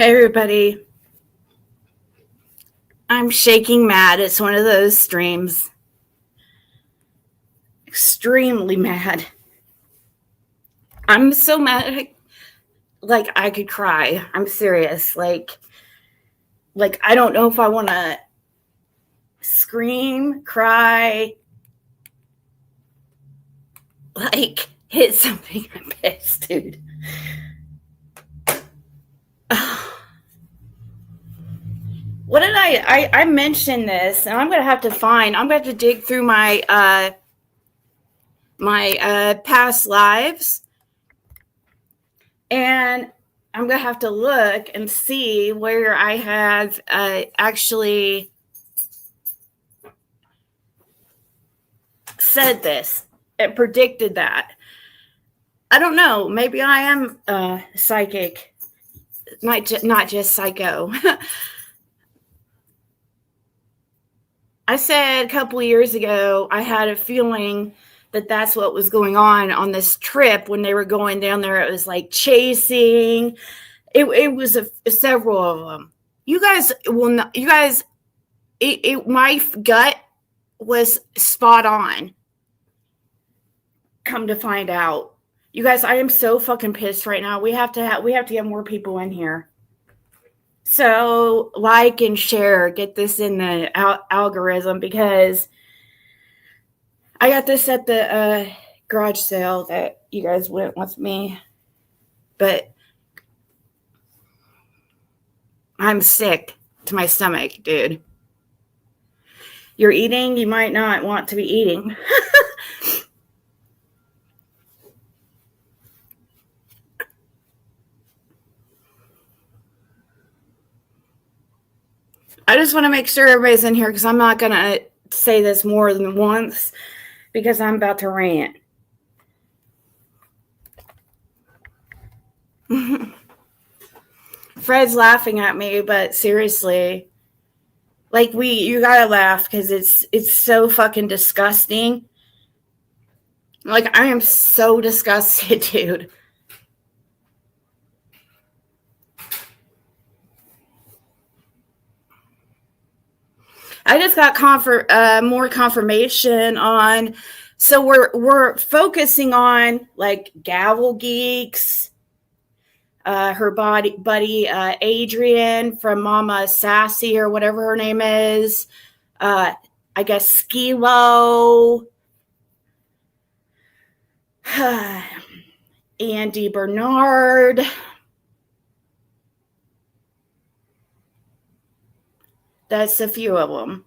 Hey everybody, I'm shaking mad. It's one of those streams. Extremely mad. I'm so mad, like I could cry. I'm serious. Like I don't know if I want to scream, cry, like hit something. I'm pissed, dude. What did I mentioned this, and I'm gonna have to dig through my past lives, and I'm gonna have to look and see where I have actually said this and predicted that. I don't know. Maybe I am psychic, not just psycho. I said a couple of years ago, I had a feeling that that's what was going on this trip when they were going down there. It was like chasing. It was several of them. You guys will not. You guys, my gut was spot on. Come to find out, you guys, I am so fucking pissed right now. We have to get more people in here. So like and share, get this in the algorithm, because I got this at the garage sale that you guys went with me, but I'm sick to my stomach, dude. You're eating, you might not want to be eating. I just want to make sure everybody's in here, because I'm not going to say this more than once, because I'm about to rant. Fred's laughing at me, but seriously, like you gotta laugh, because it's so fucking disgusting. Like, I am so disgusted, dude. I just got more confirmation on. So we're focusing on like Gavel Geeks, her buddy Adrian from Mama Sassy or whatever her name is. I guess Skilo, Andy Bernard. That's a few of them.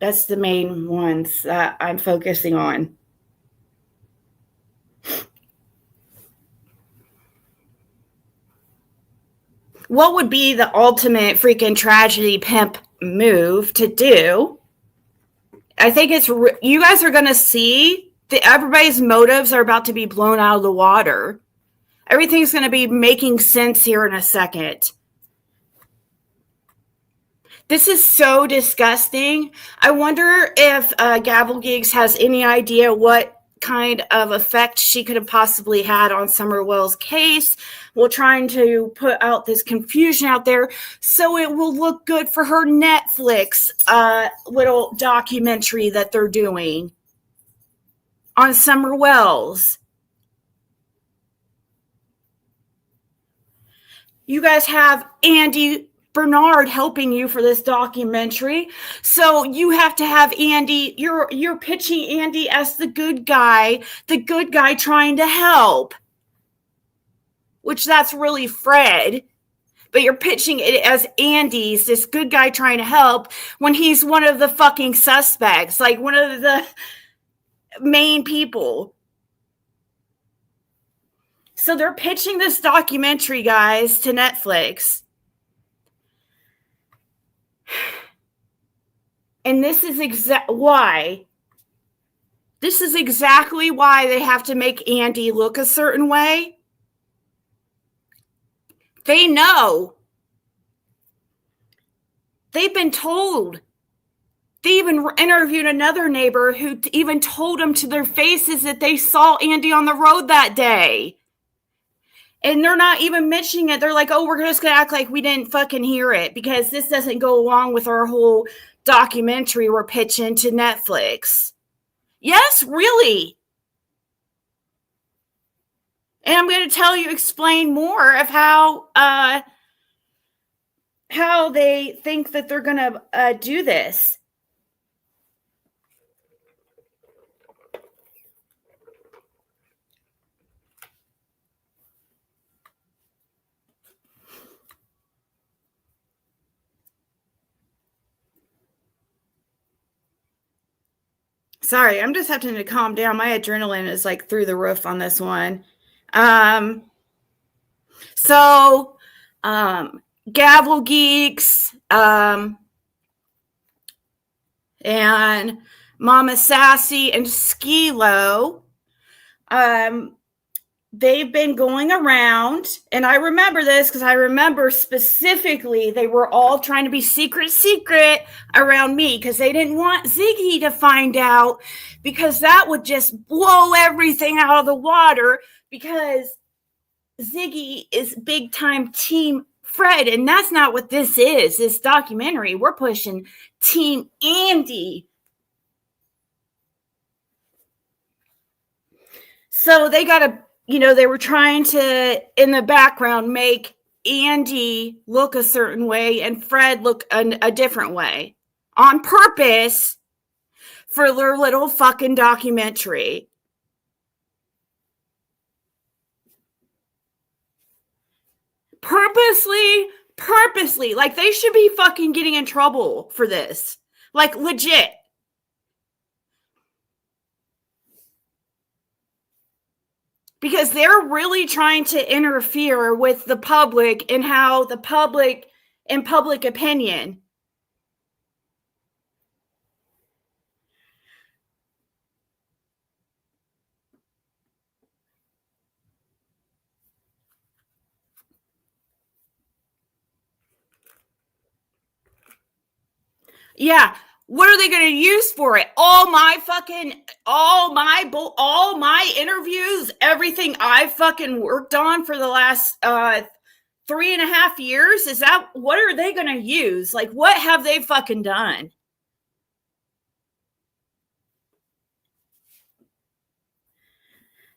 That's the main ones that I'm focusing on. What would be the ultimate freaking tragedy pimp move to do? I think you guys are going to see that everybody's motives are about to be blown out of the water. Everything's going to be making sense here in a second. This is so disgusting. I wonder if Gavel Geeks has any idea what kind of effect she could have possibly had on Summer Wells' case, while trying to put out this confusion out there so it will look good for her Netflix little documentary that they're doing on Summer Wells. You guys have Andy Bernard helping you for this documentary, so you have to have Andy. You're pitching Andy as the good guy trying to help, which that's really Fred, but you're pitching it as Andy's this good guy trying to help when he's one of the fucking suspects, like one of the main people. So they're pitching this documentary, guys, to Netflix. And this is exactly why they have to make Andy look a certain way. They know. They've been told. They even interviewed another neighbor who even told them to their faces that they saw Andy on the road that day. And they're not even mentioning it. They're like, oh, we're just going to act like we didn't fucking hear it because this doesn't go along with our whole documentary we're pitching to Netflix. Yes, really. And I'm going to explain more of how they think that they're going to do this. Sorry, I'm just having to calm down. My adrenaline is like through the roof on this one. So, Gavel Geeks, and Mama Sassy and Skilo, they've been going around, and I remember this because I remember specifically they were all trying to be secret around me because they didn't want Ziggy to find out because that would just blow everything out of the water because Ziggy is big time Team Fred, and that's not what this is. This documentary, we're pushing Team Andy. So they got to, they were trying to, in the background, make Andy look a certain way and Fred look a different way on purpose for their little fucking documentary. Purposely, like they should be fucking getting in trouble for this. Like legit. Because they're really trying to interfere with the public and how the public and public opinion. Yeah. What are they going to use for it? All my interviews, everything I've fucking worked on for the last 3.5 years. What are they going to use? Like, what have they fucking done?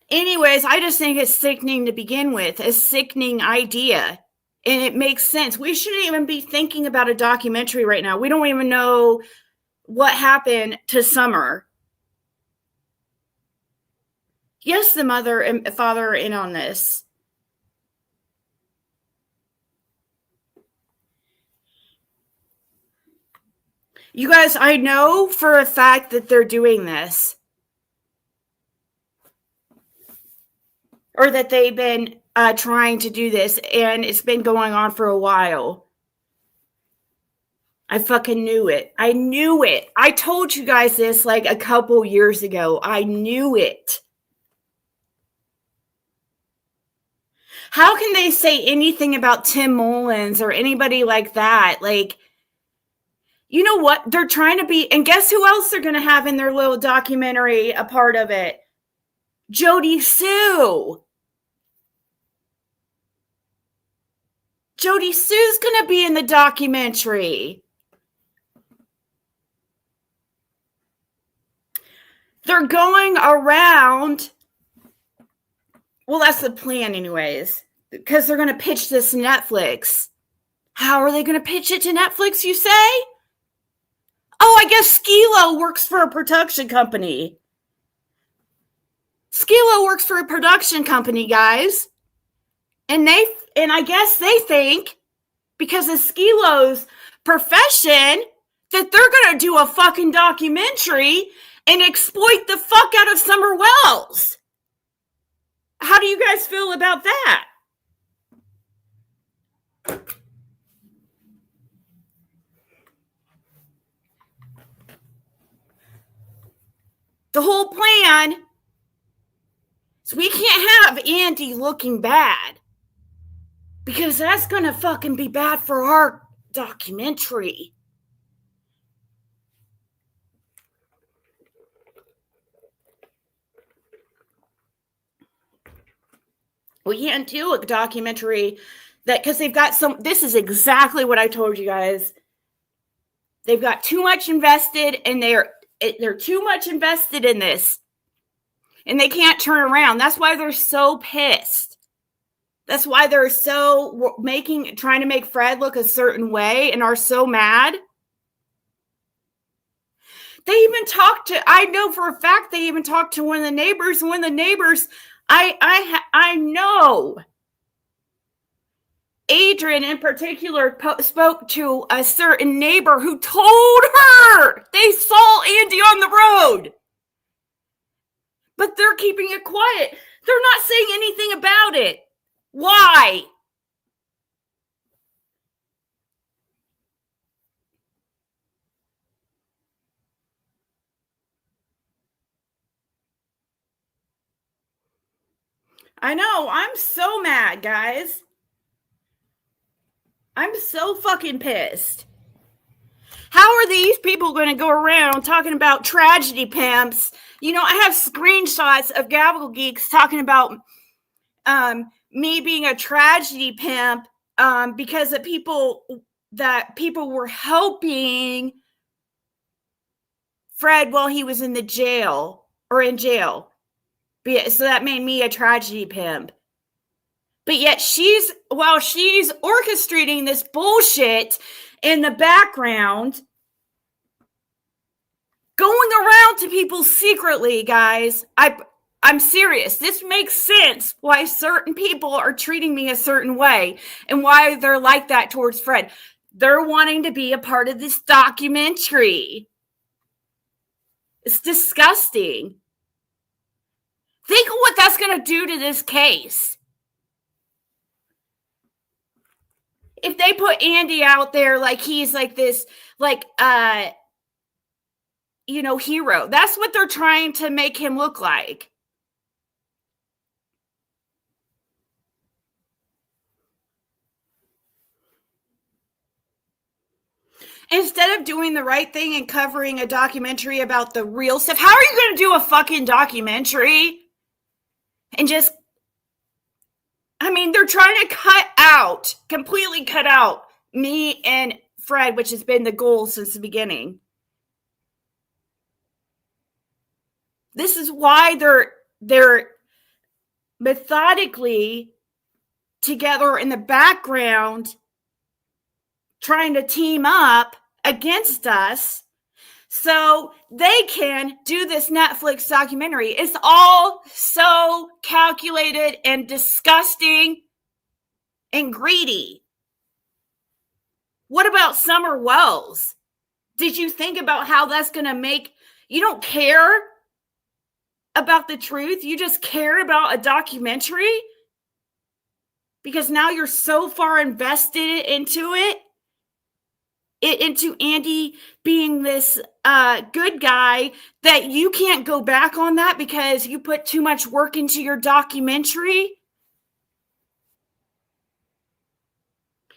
Anyways, I just think it's sickening to begin with, a sickening idea. And it makes sense. We shouldn't even be thinking about a documentary right now. We don't even know what happened to Summer. Yes, the mother and father are in on this. You guys, I know for a fact that they're doing this. Or that they've been trying to do this, and it's been going on for a while. I fucking knew it. I knew it. I told you guys this like a couple years ago. I knew it. How can they say anything about Tim Mullins or anybody like that? Like, you know what? They're trying to be, and guess who else they're going to have in their little documentary, a part of it? Jody Sue. Jody Sue's going to be in the documentary. They're going around. Well, that's the plan anyways, because they're going to pitch this to Netflix. How are they going to pitch it to Netflix, you say? Oh, I guess Skilo works for a production company. Skilo works for a production company, guys. And I guess they think, because of Skilo's profession, that they're going to do a fucking documentary and exploit the fuck out of Summer Wells. How do you guys feel about that? The whole plan is we can't have Andy looking bad, because that's going to fucking be bad for our documentary. We can't do a documentary that, because they've got some, this is exactly what I told you guys. They've got too much invested, and they're too much invested in this, and they can't turn around. That's why they're so pissed. That's why they're so trying to make Fred look a certain way and are so mad. They even talked to, I know for a fact they even talked to one of the neighbors, and one of the neighbors, I know Adrian in particular spoke to a certain neighbor who told her they saw Andy on the road. But they're keeping it quiet. They're not saying anything about it. Why? I know. I'm so mad, guys. I'm so fucking pissed. How are these people going to go around talking about tragedy pimps? You know, I have screenshots of Gavel Geeks talking about me being a tragedy pimp because of people were helping Fred while he was in the jail or in jail. So that made me a tragedy pimp. But yet while she's orchestrating this bullshit in the background, going around to people secretly, guys, I'm serious. This makes sense why certain people are treating me a certain way and why they're like that towards Fred. They're wanting to be a part of this documentary. It's disgusting. Think of what that's going to do to this case. If they put Andy out there like he's like this, like, hero, that's what they're trying to make him look like. Instead of doing the right thing and covering a documentary about the real stuff, how are you going to do a fucking documentary and just, they're trying to completely cut out me and Fred, which has been the goal since the beginning. This is why they're methodically together in the background trying to team up against us so they can do this Netflix documentary. It's all so calculated and disgusting and greedy. What about Summer Wells? Did you think about how that's going to make... You don't care about the truth. You just care about a documentary because now you're so far invested into it, into Andy being this good guy, that you can't go back on that because you put too much work into your documentary.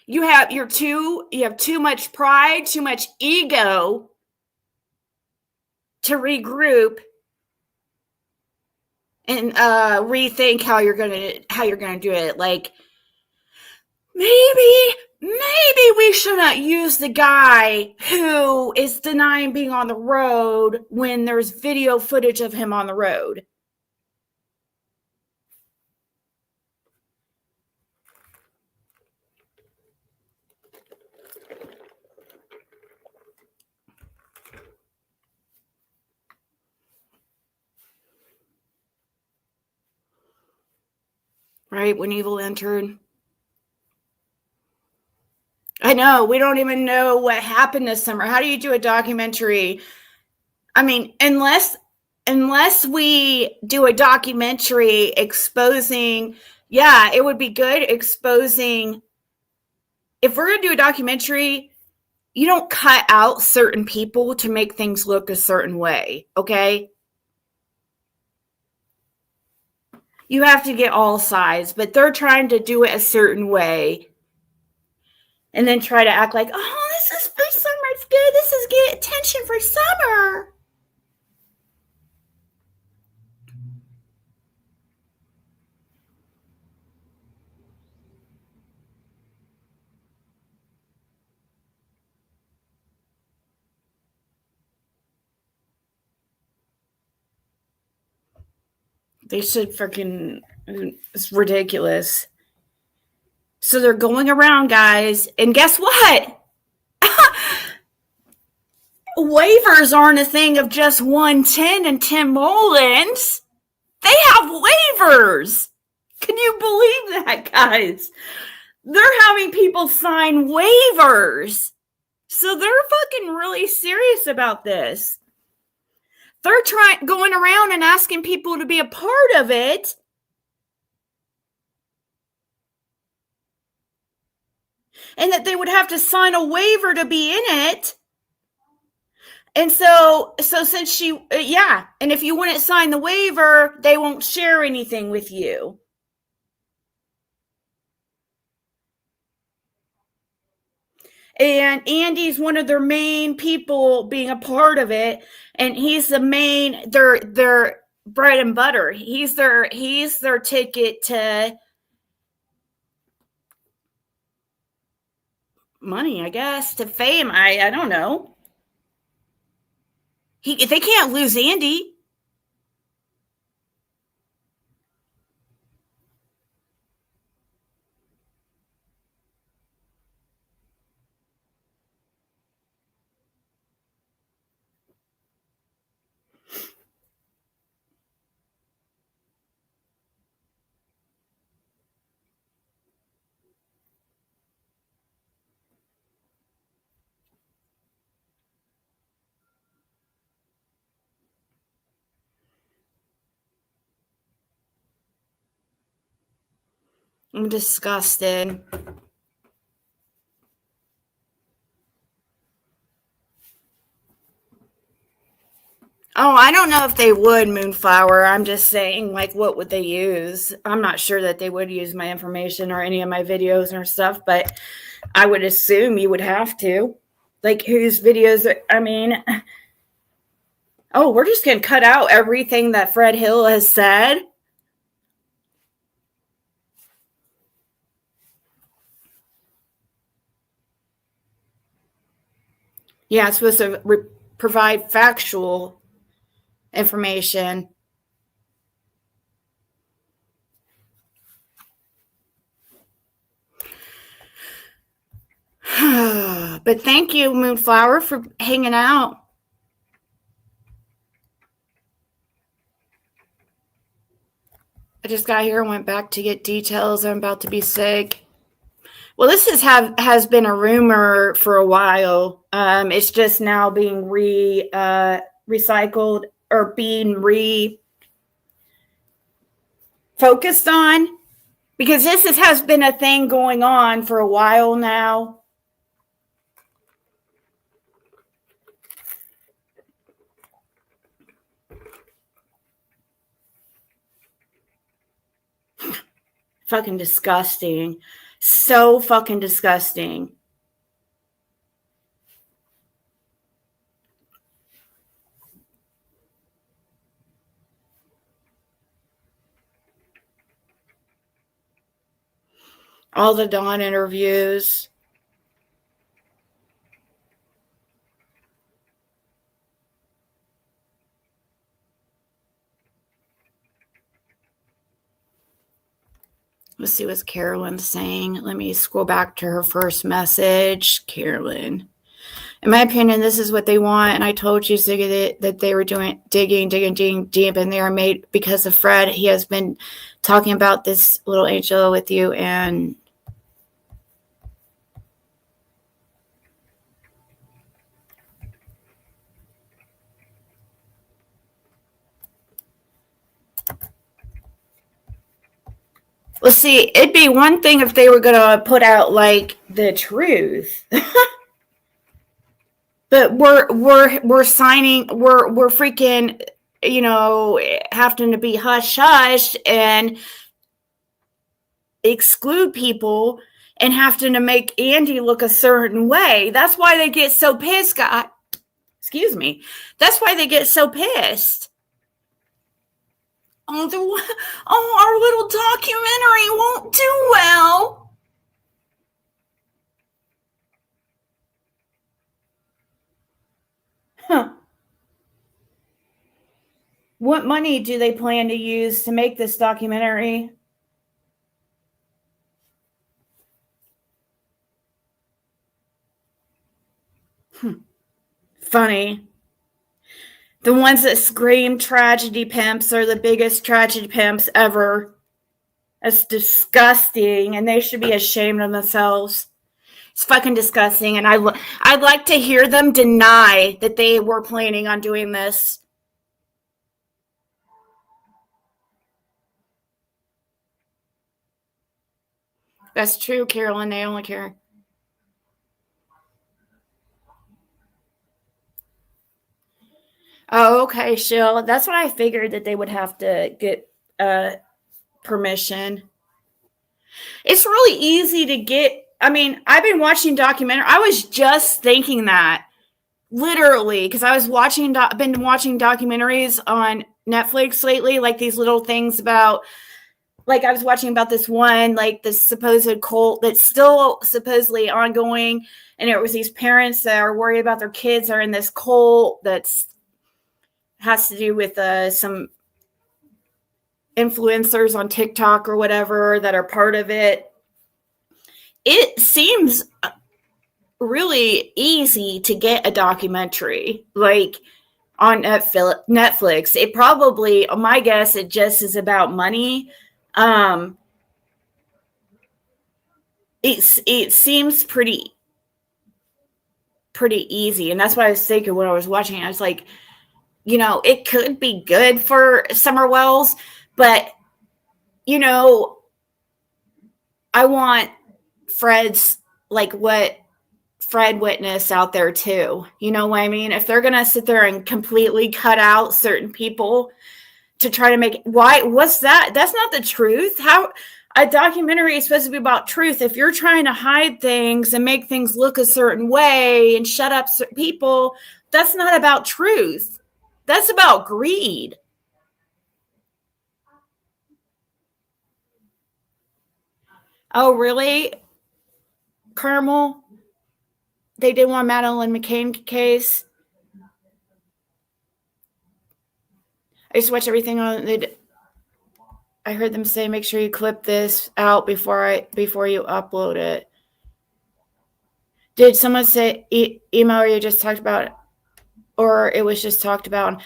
You have too much pride, too much ego to regroup and rethink how you're gonna do it. Like, maybe we shouldn't use the guy who is denying being on the road when there's video footage of him on the road. Right, when evil entered. I know, we don't even know what happened this summer. How do you do a documentary? Unless we do a documentary exposing, it would be good exposing. If we're going to do a documentary, you don't cut out certain people to make things look a certain way, okay? You have to get all sides, but they're trying to do it a certain way and then try to act like, oh, this is for Summer. It's good. This is get attention for Summer. They should freaking. It's ridiculous. So they're going around, guys, and guess what? Waivers aren't a thing of just 110 and Tim Mullins. They have waivers. Can you believe that, guys? They're having people sign waivers. So they're fucking really serious about this. They're going around and asking people to be a part of it. And that they would have to sign a waiver to be in it. And so since she, and if you wouldn't sign the waiver, they won't share anything with you. And Andy's one of their main people being a part of it, and he's the main their bread and butter. He's their ticket to money, I guess, to fame. I don't know. They can't lose Andy. I'm disgusted. Oh, I don't know if they would, Moonflower. I'm just saying, like, what would they use? I'm not sure that they would use my information or any of my videos or stuff, but I would assume you would have to. Like, whose videos? I mean, oh, we're just going to cut out everything that Fred Hill has said. Yeah, it's supposed to provide factual information. But thank you, Moonflower, for hanging out. I just got here and went back to get details. I'm about to be sick. Well, this has been a rumor for a while. It's just now being recycled or being focused on, because this has been a thing going on for a while now. Fucking disgusting. So fucking disgusting. All the Dawn interviews. Let's see what Carolyn's saying. Let me scroll back to her first message. Carolyn. In my opinion, this is what they want. And I told you, Ziggy, that they were doing digging deep, and they are made because of Fred. He has been talking about this little angel with you, and let's see, it'd be one thing if they were gonna put out like the truth. But we're signing, we're freaking, having to be hush hush and exclude people and having to make Andy look a certain way. That's why they get so pissed, God. Excuse me. That's why they get so pissed. Oh, our little documentary won't do well. Huh. What money do they plan to use to make this documentary? Funny. The ones that scream tragedy pimps are the biggest tragedy pimps ever. That's disgusting, and they should be ashamed of themselves. It's fucking disgusting, and I'd like to hear them deny that they were planning on doing this. That's true, Carolyn. They only care. Oh, okay, Shill. That's what I figured, that they would have to get permission. It's really easy to get. I mean, I've been watching documentary. I was just thinking that, literally, because I was been watching documentaries on Netflix lately, like these little things about, like I was watching about this one, like this supposed cult that's still supposedly ongoing, and it was these parents that are worried about their kids are in this cult that's has to do with some influencers on TikTok or whatever that are part of it. It seems really easy to get a documentary like on Netflix. It probably, my guess, it just is about money. It seems pretty easy, and that's what I was thinking when I was watching it. I was like, it could be good for Summer Wells, but I want Fred's, like, what Fred witnessed out there too. You know what I mean? If they're gonna sit there and completely cut out certain people to try to make, what's that? That's not the truth. How a documentary is supposed to be about truth. If you're trying to hide things and make things look a certain way and shut up certain people, that's not about truth. That's about greed. Oh, really? Carmel? They did one Madeleine McCain case. I used to watch everything on it. I heard them say, make sure you clip this out before you upload it. Did someone say email, or you just talked about, or it was just talked about?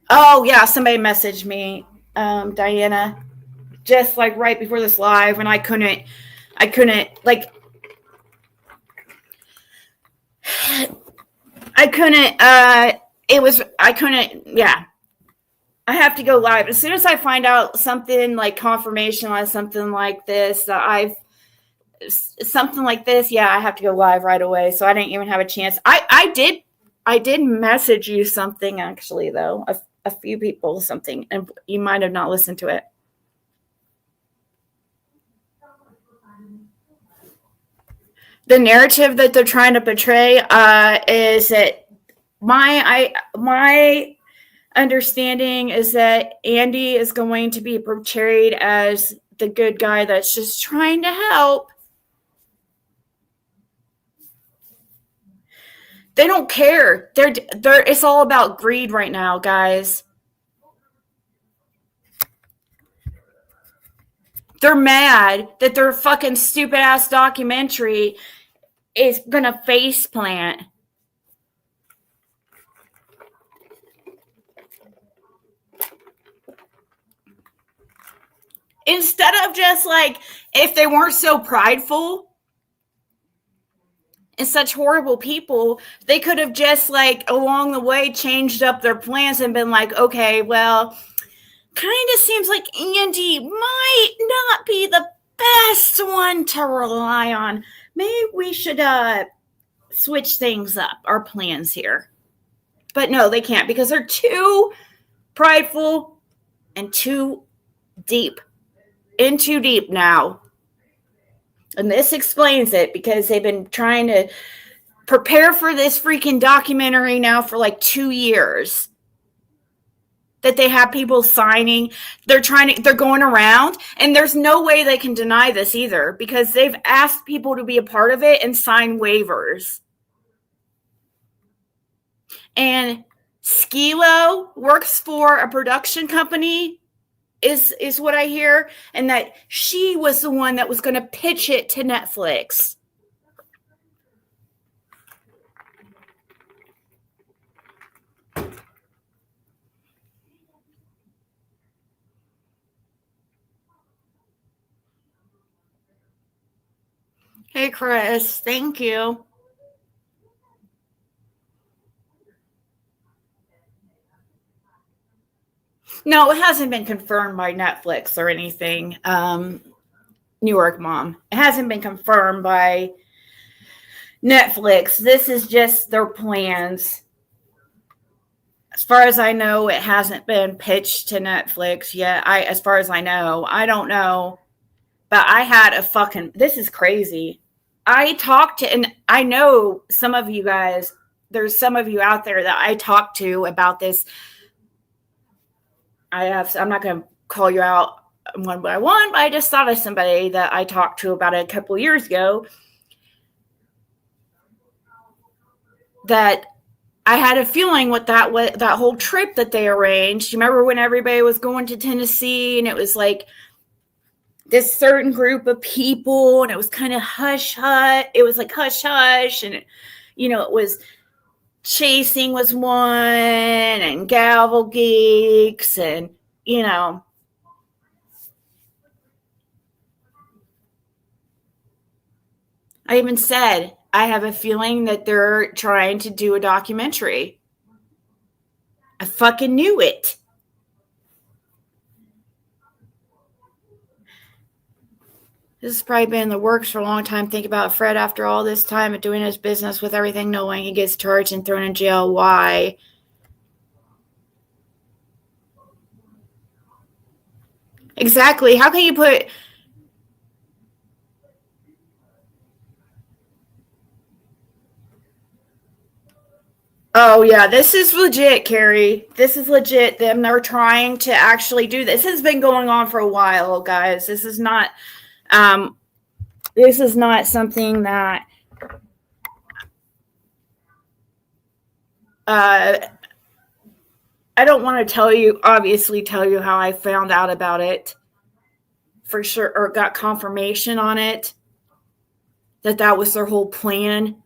Oh yeah, somebody messaged me, Diana, just like right before this live, and I couldn't like, yeah. I have to go live. As soon as I find out something like confirmation on something like this, yeah, I have to go live right away. So I didn't even have a chance. I did message you something, actually, though, a few people something, and you might have not listened to it. The narrative that they're trying to portray is that my understanding is that Andy is going to be portrayed as the good guy that's just trying to help. They don't care. It's all about greed right now, guys. They're mad that their fucking stupid ass documentary is gonna face plant. Instead of just, like, if they weren't so prideful and such horrible people, they could have just, like, along the way changed up their plans and been like, okay, well, kind of seems like Andy might not be the best one to rely on. Maybe we should switch things up, our plans here. But no, they can't, because they're too prideful and too deep. In too deep now. And this explains it, because they've been trying to prepare for this freaking documentary now for like 2 years. That they have people signing. They're going around, and there's no way they can deny this either, because they've asked people to be a part of it and sign waivers. And Skilo works for a production company, is what I hear, and that she was the one that was going to pitch it to Netflix. Hey, Chris, thank you. No, it hasn't been confirmed by Netflix or anything. New York Mom. It hasn't been confirmed by Netflix. This is just their plans. As far as I know, it hasn't been pitched to Netflix yet. As far as I know, I don't know. But I had this is crazy. I talked to, and I know some of you guys, there's some of you out there that I talked to about this. I'm not going to call you out one by one, but I just thought of somebody that I talked to about it a couple years ago that I had a feeling with that whole trip that they arranged. You remember when everybody was going to Tennessee and it was like this certain group of people and it was kind of hush hush. It was like hush hush, and it was chasing was one and gavel geeks, and I even said, I have a feeling that they're trying to do a documentary. I fucking knew it. This has probably been in the works for a long time. Think about Fred after all this time of doing his business with everything, knowing he gets charged and thrown in jail. Why? Exactly. How can you put... Oh, yeah, this is legit, Carrie. This is legit. They're trying to actually do this. This has been going on for a while, guys. This is not something that I don't want to tell you how I found out about it for sure, or got confirmation on it, that was their whole plan.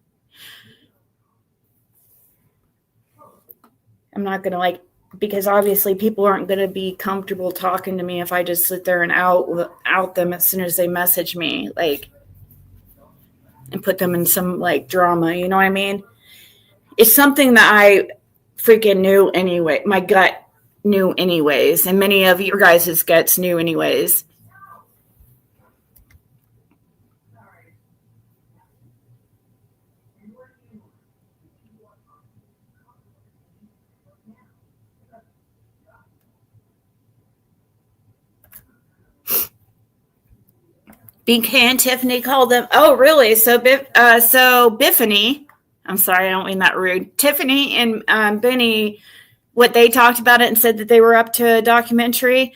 I'm not going to because obviously people aren't going to be comfortable talking to me if I just sit there and out them as soon as they message me, and put them in some drama. You know what I mean? It's something that I freaking knew anyway. My gut knew anyways, and many of your guys' guts knew anyways. Beacon Tiffany called them. Oh, really? So Biffany, I'm sorry, I don't mean that rude. Tiffany and Benny, what they talked about it and said that they were up to a documentary.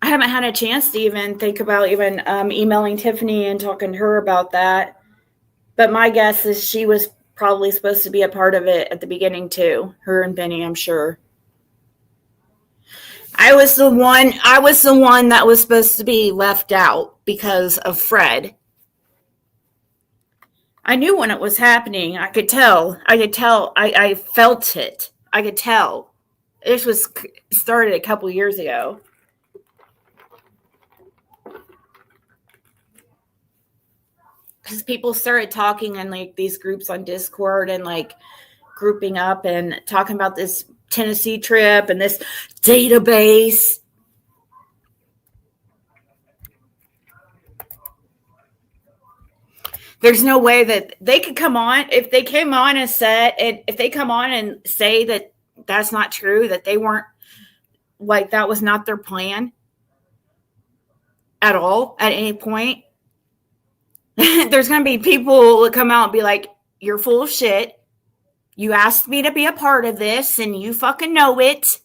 I haven't had a chance to even think about emailing Tiffany and talking to her about that. But my guess is she was probably supposed to be a part of it at the beginning too. Her and Benny, I'm sure. I was the one that was supposed to be left out because of Fred. I knew when it was happening. I could tell. I felt it. I could tell. This was started a couple years ago. Because people started talking in these groups on Discord and grouping up and talking about this Tennessee trip and this database. There's no way that they could come on if they came on and said if they come on and say that that's not true, that they weren't that was not their plan at all at any point. There's going to be people that come out and be like, you're full of shit. You asked me to be a part of this and you fucking know it.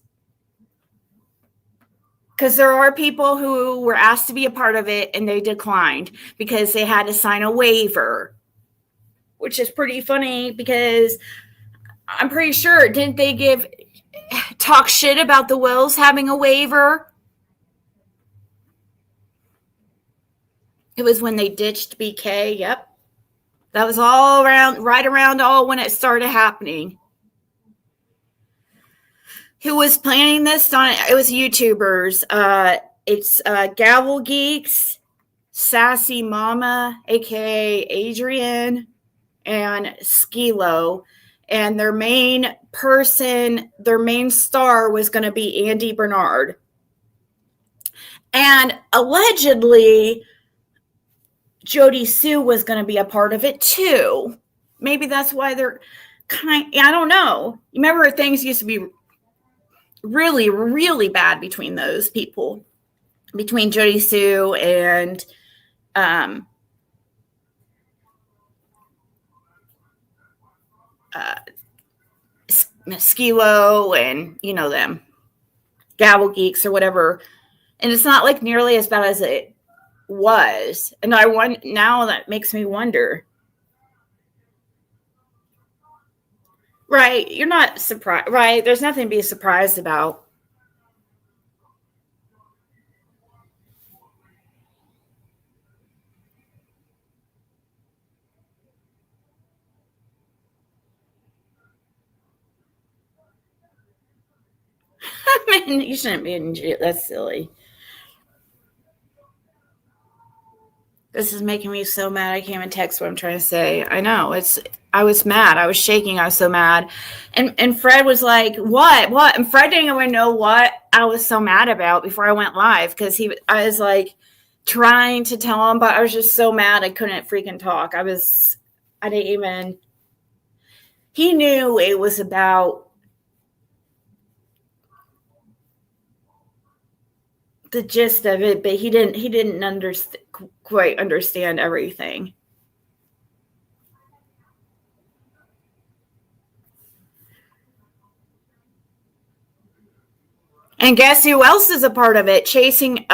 Because there are people who were asked to be a part of it and they declined because they had to sign a waiver. which is pretty funny because I'm pretty sure, didn't they talk shit about the Wills having a waiver? It was when they ditched BK. Yep. That was all around, right around all when it started happening. Who was planning this? It was YouTubers. It's Gavel Geeks, Sassy Mama, aka Adrian, and Skilo. And their main star was going to be Andy Bernard. And allegedly, Jody Sue was going to be a part of it too. Maybe that's why they're I don't know. You remember things used to be really, really bad between those people, between Jody Sue and Skilo and them Gavel Geeks or whatever. And it's not like nearly as bad as it was. And now that makes me wonder. Right. You're not surprised. Right. There's nothing to be surprised about. I mean, you shouldn't be in jail. That's silly. This is making me so mad. I can't even text what I'm trying to say. I know. I was mad. I was shaking. I was so mad. And Fred was like, what? And Fred didn't even know what I was so mad about before I went live. Because I was like trying to tell him, but I was just so mad I couldn't freaking talk. I didn't even. He knew it was about the gist of it, but he didn't quite understand everything. And guess who else is a part of it? Chasing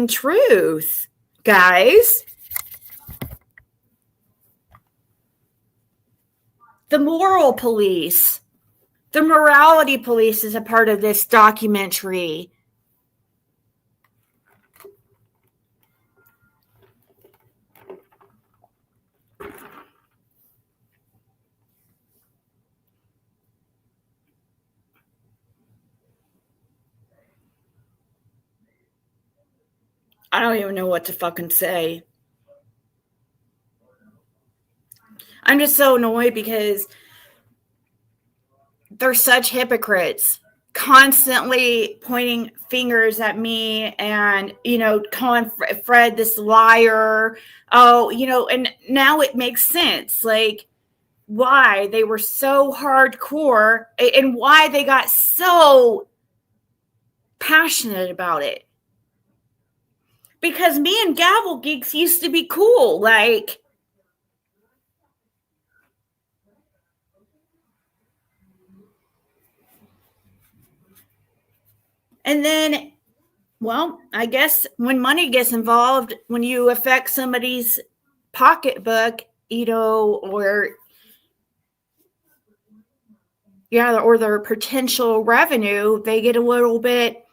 truth, guys. The moral police, the morality police is a part of this documentary. I don't even know what to fucking say. I'm just so annoyed because they're such hypocrites, constantly pointing fingers at me and, calling Fred this liar. Oh, and now it makes sense. Like, why they were so hardcore and why they got so passionate about it. Because me and Gavel Geeks used to be cool. Like, and then, well, I guess when money gets involved, when you affect somebody's pocketbook, or their potential revenue, they get a little bit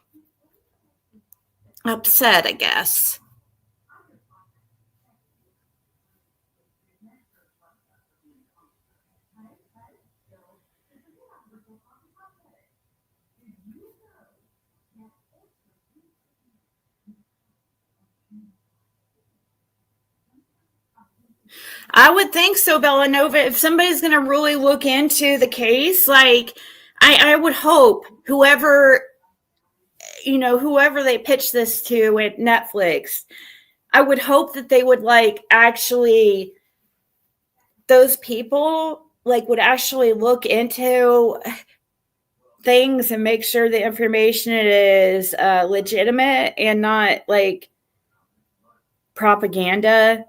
upset, I guess. I would think so, Bellanova. If somebody's going to really look into the case, like, I would hope whoever they pitch this to at Netflix, I would hope that they would those people would actually look into things and make sure the information is legitimate and not propaganda.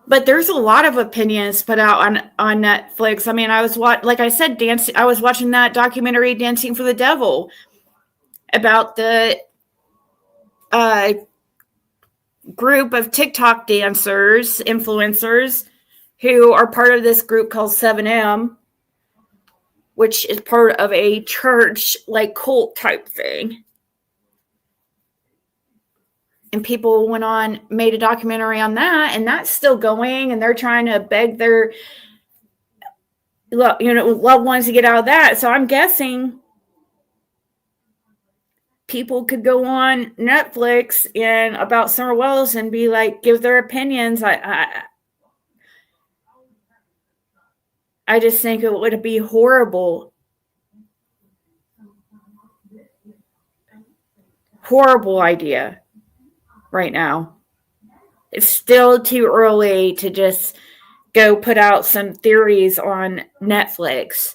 But there's a lot of opinions put out on Netflix. I mean, I was watching that documentary Dancing for the Devil about the group of TikTok dancers, influencers, who are part of this group called 7M, which is part of a church, like, cult type thing. And people went on, made a documentary on that, and that's still going, and they're trying to beg their loved ones to get out of that. So I'm guessing people could go on Netflix and about Summer Wells and be like, give their opinions. I just think it would be horrible. Horrible idea right now. It's still too early to just go put out some theories on Netflix.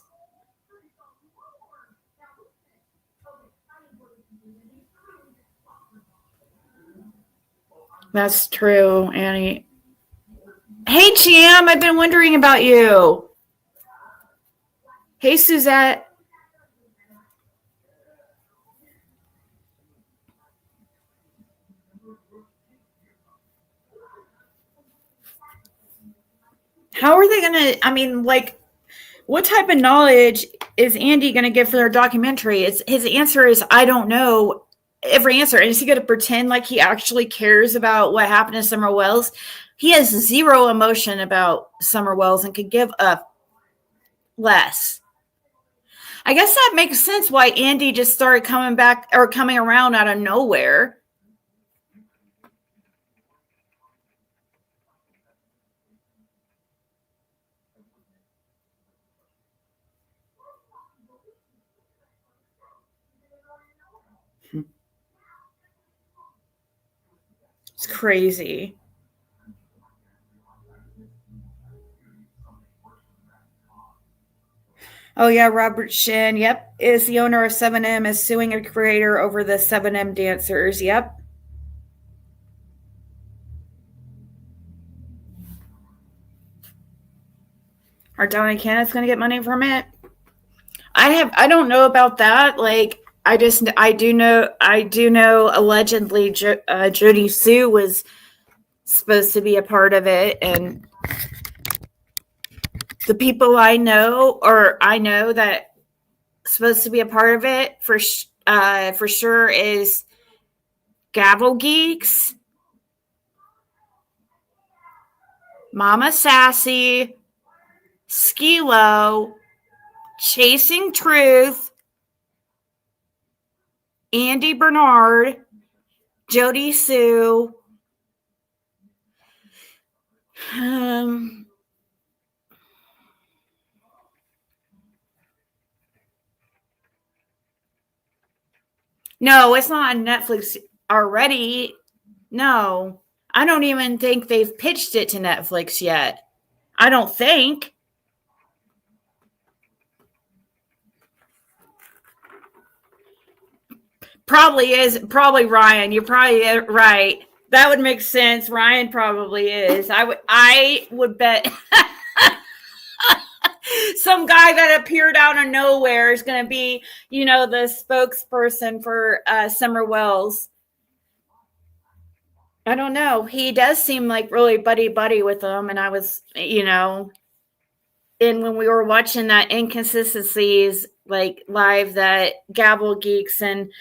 That's true, Annie. Hey, Cham, I've been wondering about you. Hey, Suzette. How are they going to, what type of knowledge is Andy going to give for their documentary? His answer is, I don't know. Every answer. And is he going to pretend like he actually cares about what happened to Summer Wells? He has zero emotion about Summer Wells and could give up less. I guess that makes sense why Andy just started coming around out of nowhere. It's crazy. Oh, yeah, Robert Shin, yep, is the owner of 7M, is suing a creator over the 7M dancers, yep. Are Donnie Kenneth's going to get money from it? I don't know about that. I do know allegedly Jody Sue was supposed to be a part of it, and the people I know that supposed to be a part of it for sure is Gavel Geeks, Mama Sassy, Skilo, Chasing Truth, Andy Bernard, Jody Sue, no, it's not on Netflix already. No, I don't even think they've pitched it to Netflix yet. I don't think. Probably Ryan. You're probably right. That would make sense. Ryan probably is. I would bet some guy that appeared out of nowhere is going to be, the spokesperson for Summer Wells. I don't know. He does seem like really buddy with them. And I was, and when we were watching that Inconsistencies live that Gavel Geeks and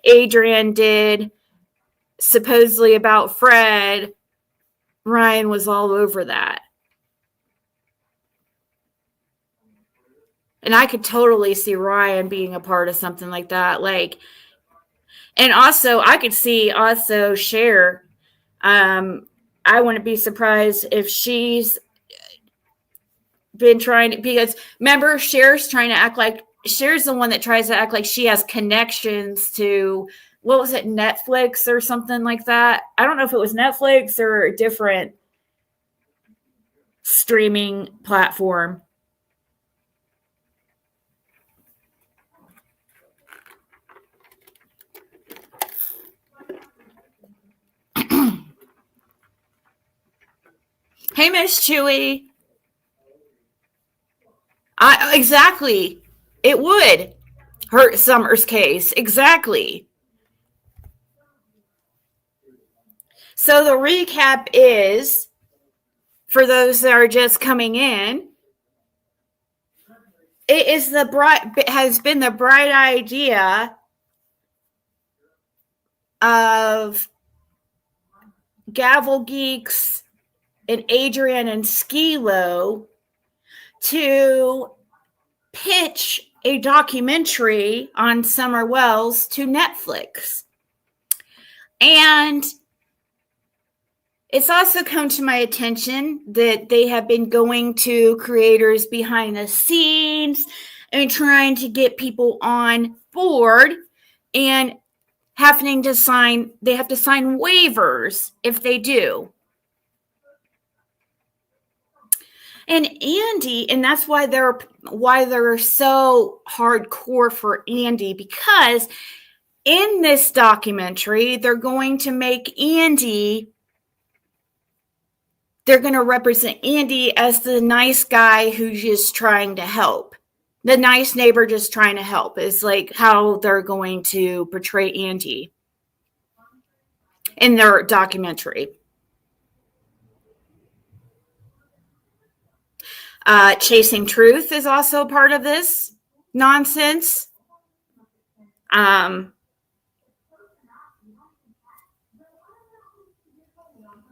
Adrian did supposedly about Fred, Ryan was all over that. And I could totally see Ryan being a part of something like that. And also I could see Cher. I wouldn't be surprised if she's been trying to, because remember, Cher's trying to act like, Cher's the one that tries to act like she has connections to, what was it, Netflix or something like that? I don't know if it was Netflix or a different streaming platform. Hey, Miss Chewy. Exactly. It would hurt Summer's case. Exactly. So the recap is, for those that are just coming in, it has been the bright idea of Gavel Geeks and Adrian and Skilo to pitch a documentary on Summer Wells to Netflix. And it's also come to my attention that they have been going to creators behind the scenes and trying to get people on board, and they have to sign waivers if they do. And Andy, and that's why they're so hardcore for Andy, because in this documentary, they're going to represent Andy as the nice guy who's just trying to help. The nice neighbor just trying to help is like how they're going to portray Andy in their documentary. Chasing Truth is also part of this nonsense.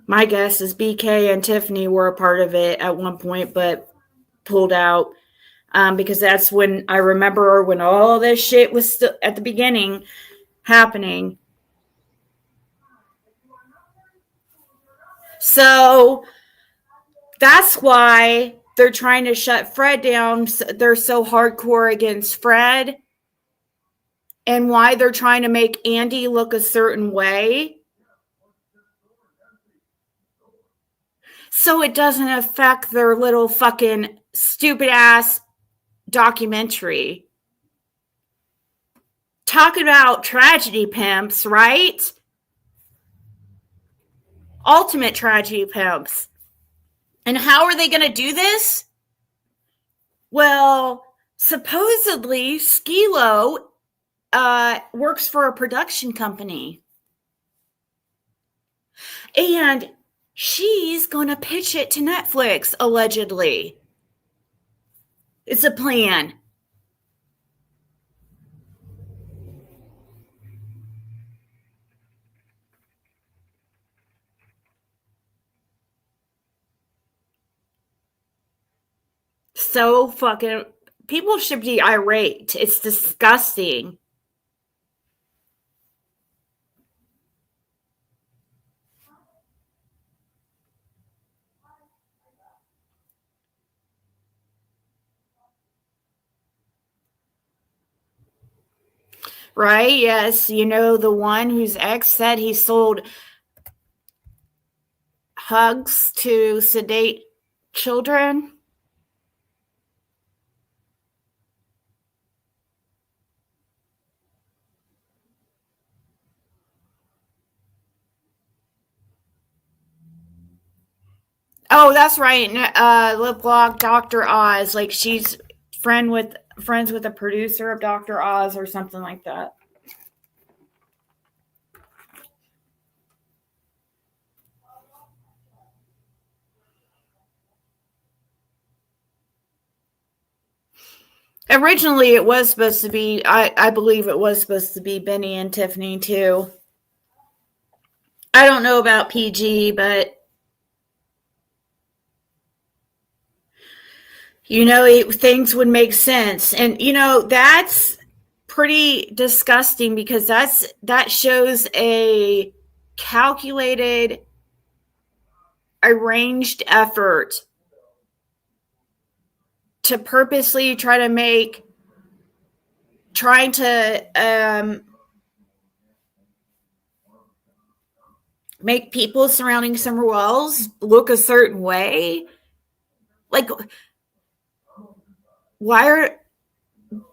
My guess is BK and Tiffany were a part of it at one point, but pulled out, because that's when I remember when all this shit was still at the beginning happening. So that's why they're trying to shut Fred down. They're so hardcore against Fred, and why they're trying to make Andy look a certain way, so it doesn't affect their little fucking stupid ass documentary. Talking about tragedy pimps, right? Ultimate tragedy pimps. And how are they going to do this? Well, supposedly Skilo works for a production company. And she's going to pitch it to Netflix, allegedly. It's a plan. So fucking, people should be irate. It's disgusting. Right? Yes. You know, the one whose ex said he sold hugs to sedate children. Oh, that's right. Lip Lock, Dr. Oz. Like, she's friends with the producer of Dr. Oz or something like that. Originally, it was supposed to be, I believe it was supposed to be Benny and Tiffany, too. I don't know about PG, but, you know, things would make sense. And, you know, that's pretty disgusting, because that shows a calculated, arranged effort to purposely trying to make people surrounding Summer Wells look a certain way. Like,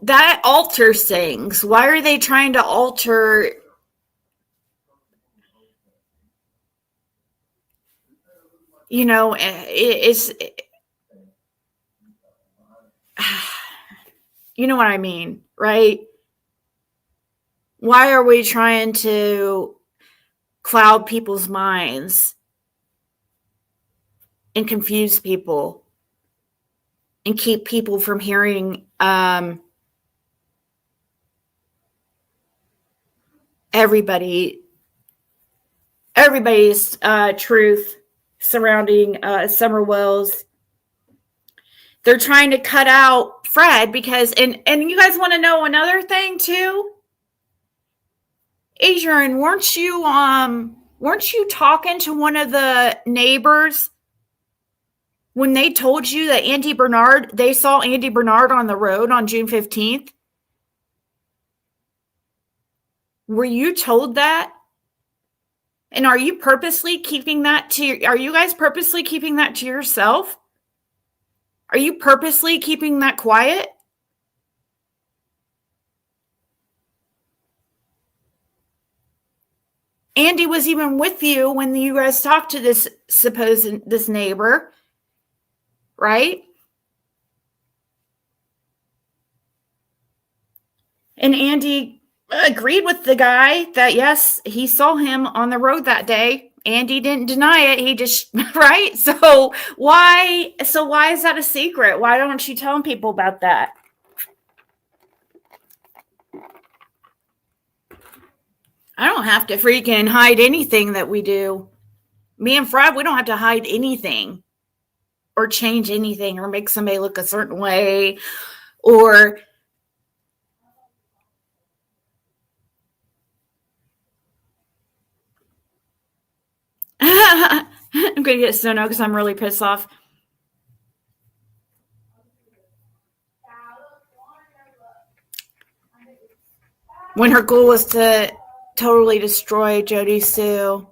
that alters things. Why are they trying to alter? You know, it's you know what I mean, right? Why are we trying to cloud people's minds and confuse people and keep people from hearing everybody's truth surrounding Summer Wells. They're trying to cut out Fred because, and you guys want to know another thing too? Adrian, weren't you talking to one of the neighbors when they told you that they saw Andy Bernard on the road on June 15th? Were you told that? And are you guys purposely keeping that to yourself? Are you purposely keeping that quiet? Andy was even with you when you guys talked to this neighbor, right? And Andy agreed with the guy that, yes, he saw him on the road that day. Andy didn't deny it. He just, right? So why is that a secret? Why don't you tell people about that? I don't have to freaking hide anything that we do. Me and Fred, we don't have to hide anything or change anything or make somebody look a certain way or I'm going to get Snow because I'm really pissed off. When her goal was to totally destroy Jody Sue.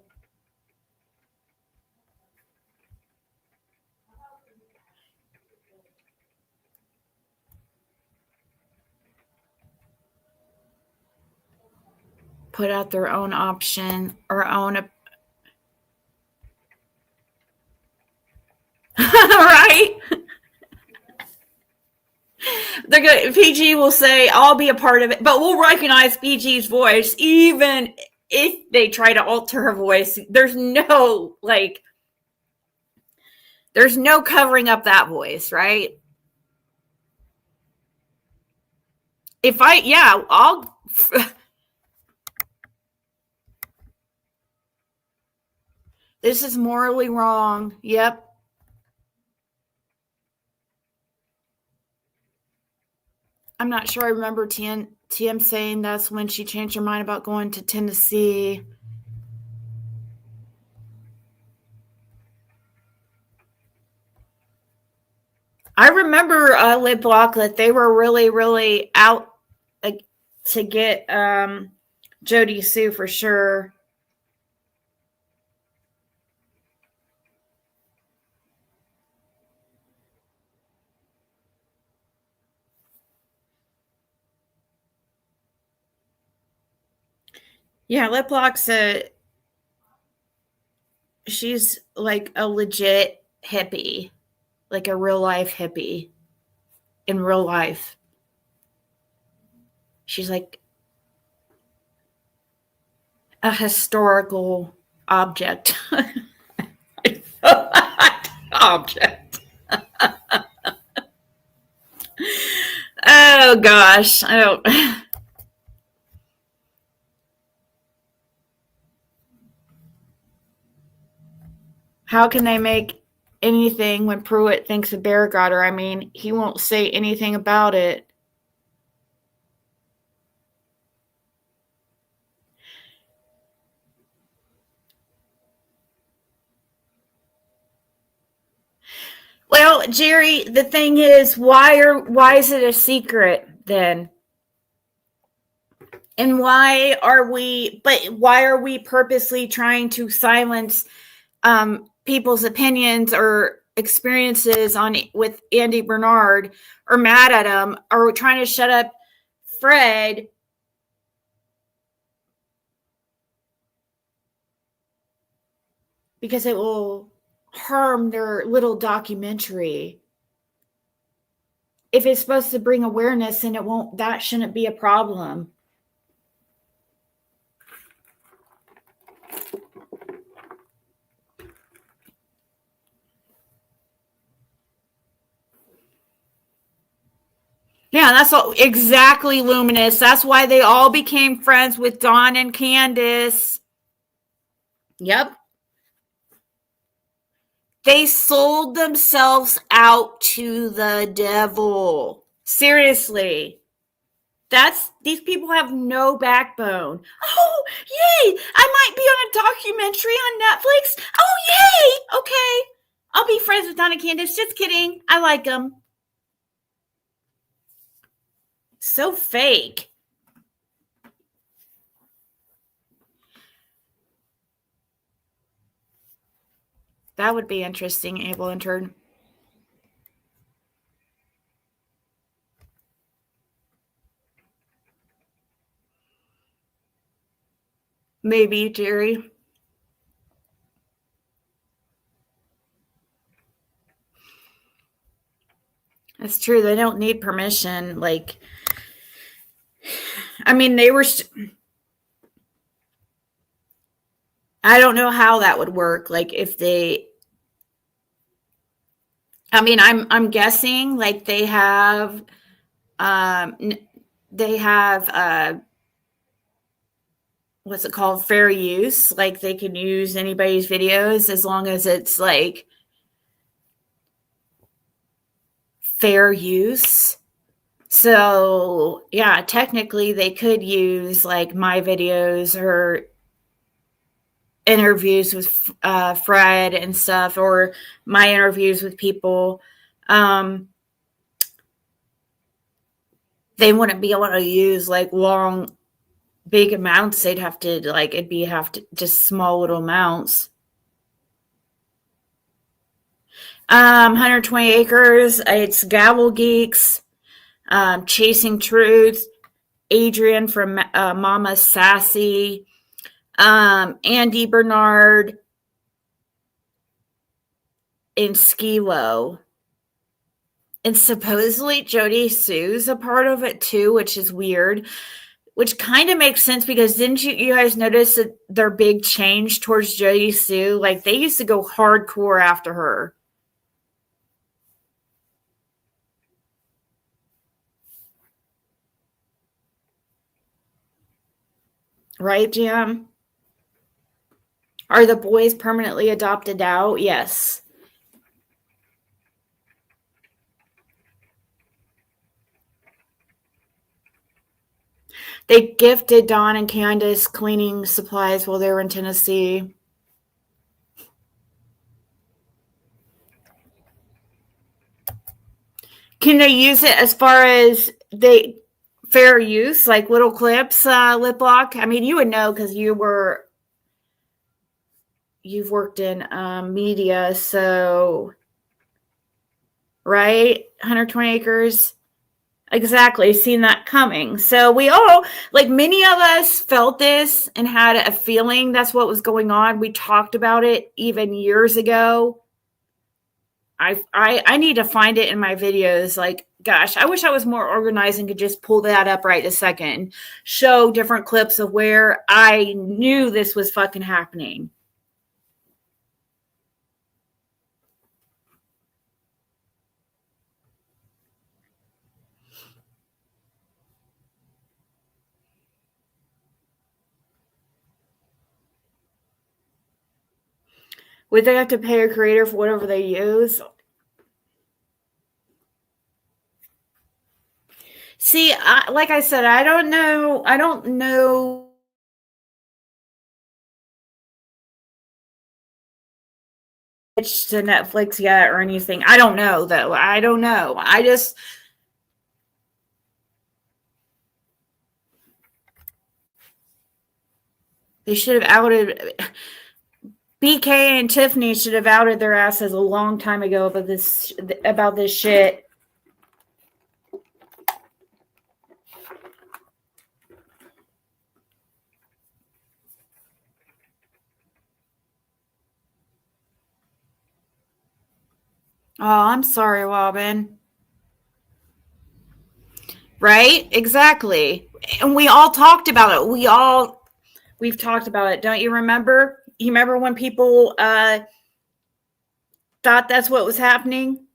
Put out their own option or own right? They're good. PG will say, I'll be a part of it, but we'll recognize PG's voice even if they try to alter her voice. There's no covering up that voice, right? I'll this is morally wrong. Yep. I'm not sure I remember TM saying that's when she changed her mind about going to Tennessee. I remember Lib Block that they were really, really out to get Jody Sue for sure. Yeah, Lip Block's she's like a legit hippie, like a real life hippie in real life. She's like a historical object. Object. Oh gosh, I don't. How can they make anything when Pruitt thinks a bear got her? I mean, he won't say anything about it. Well, Jerry, the thing is, why is it a secret then? And why are we purposely trying to silence people's opinions or experiences with Andy Bernard, or mad at him, or trying to shut up Fred? Because it will harm their little documentary. If it's supposed to bring awareness, and that shouldn't be a problem. Yeah, that's all, exactly, Luminous. That's why they all became friends with Dawn and Candace. Yep. They sold themselves out to the devil. Seriously. These people have no backbone. Oh, yay! I might be on a documentary on Netflix. Oh, yay! Okay. I'll be friends with Dawn and Candace. Just kidding. I like them. So fake. That would be interesting, Abel Intern. Maybe, Jerry. That's true. They don't need permission. Like, I mean, they were. I don't know how that would work. Like, if they. I mean, I'm guessing like they have, they have what's it called, fair use. Like they can use anybody's videos as long as it's like fair use. So yeah, technically they could use like my videos or interviews with Fred and stuff, or my interviews with people. They wouldn't be able to use like long, big amounts. They'd have to like have to just small little amounts. 120 Acres. It's Gavel Geeks, Chasing Truth, Adrian from Mama Sassy, Andy Bernard, and Skilo. And supposedly Jody Sue's a part of it too, which is weird. Which kind of makes sense because didn't you guys notice that their big change towards Jody Sue? Like they used to go hardcore after her. Right, Jim? Are the boys permanently adopted out? Yes. They gifted Dawn and Candace cleaning supplies while they were in Tennessee. Can they use it as far as fair use, like little clips, lip lock? I mean, you would know because you've worked in media, so right, 120 Acres. Exactly, seen that coming. So we all, like many of us, felt this and had a feeling that's what was going on. We talked about it even years ago. I need to find it in my videos. Like, gosh, I wish I was more organized and could just pull that up right a second. Show different clips of where I knew this was fucking happening. Would they have to pay a creator for whatever they use? See, like I said, I don't know. I don't know to Netflix yet or anything. I don't know though. I don't know. I just they should have outed BK and Tiffany should have outed their asses a long time ago about this shit. Oh, I'm sorry, Robin. Right? Exactly. And we all talked about it. We've talked about it. Don't you remember? You remember when people thought that's what was happening?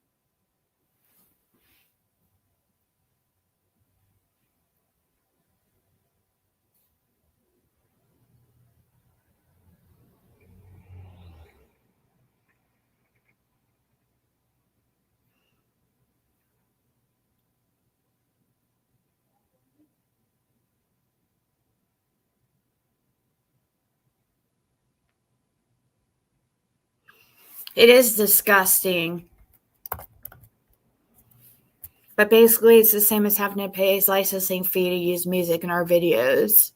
It is disgusting. But basically, it's the same as having to pay a licensing fee to use music in our videos.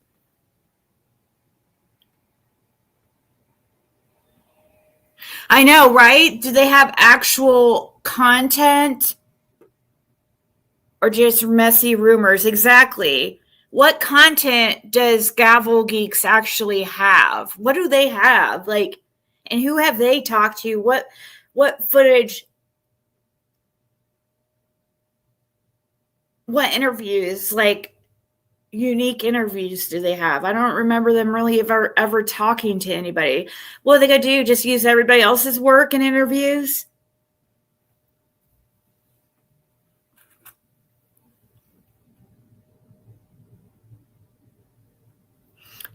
I know, right? Do they have actual content or just messy rumors? Exactly. What content does Gavel Geeks actually have? What do they have? Like, and who have they talked to? What footage? What interviews? Like, unique interviews do they have? I don't remember them really ever talking to anybody. What are they gonna do? Just use everybody else's work in interviews?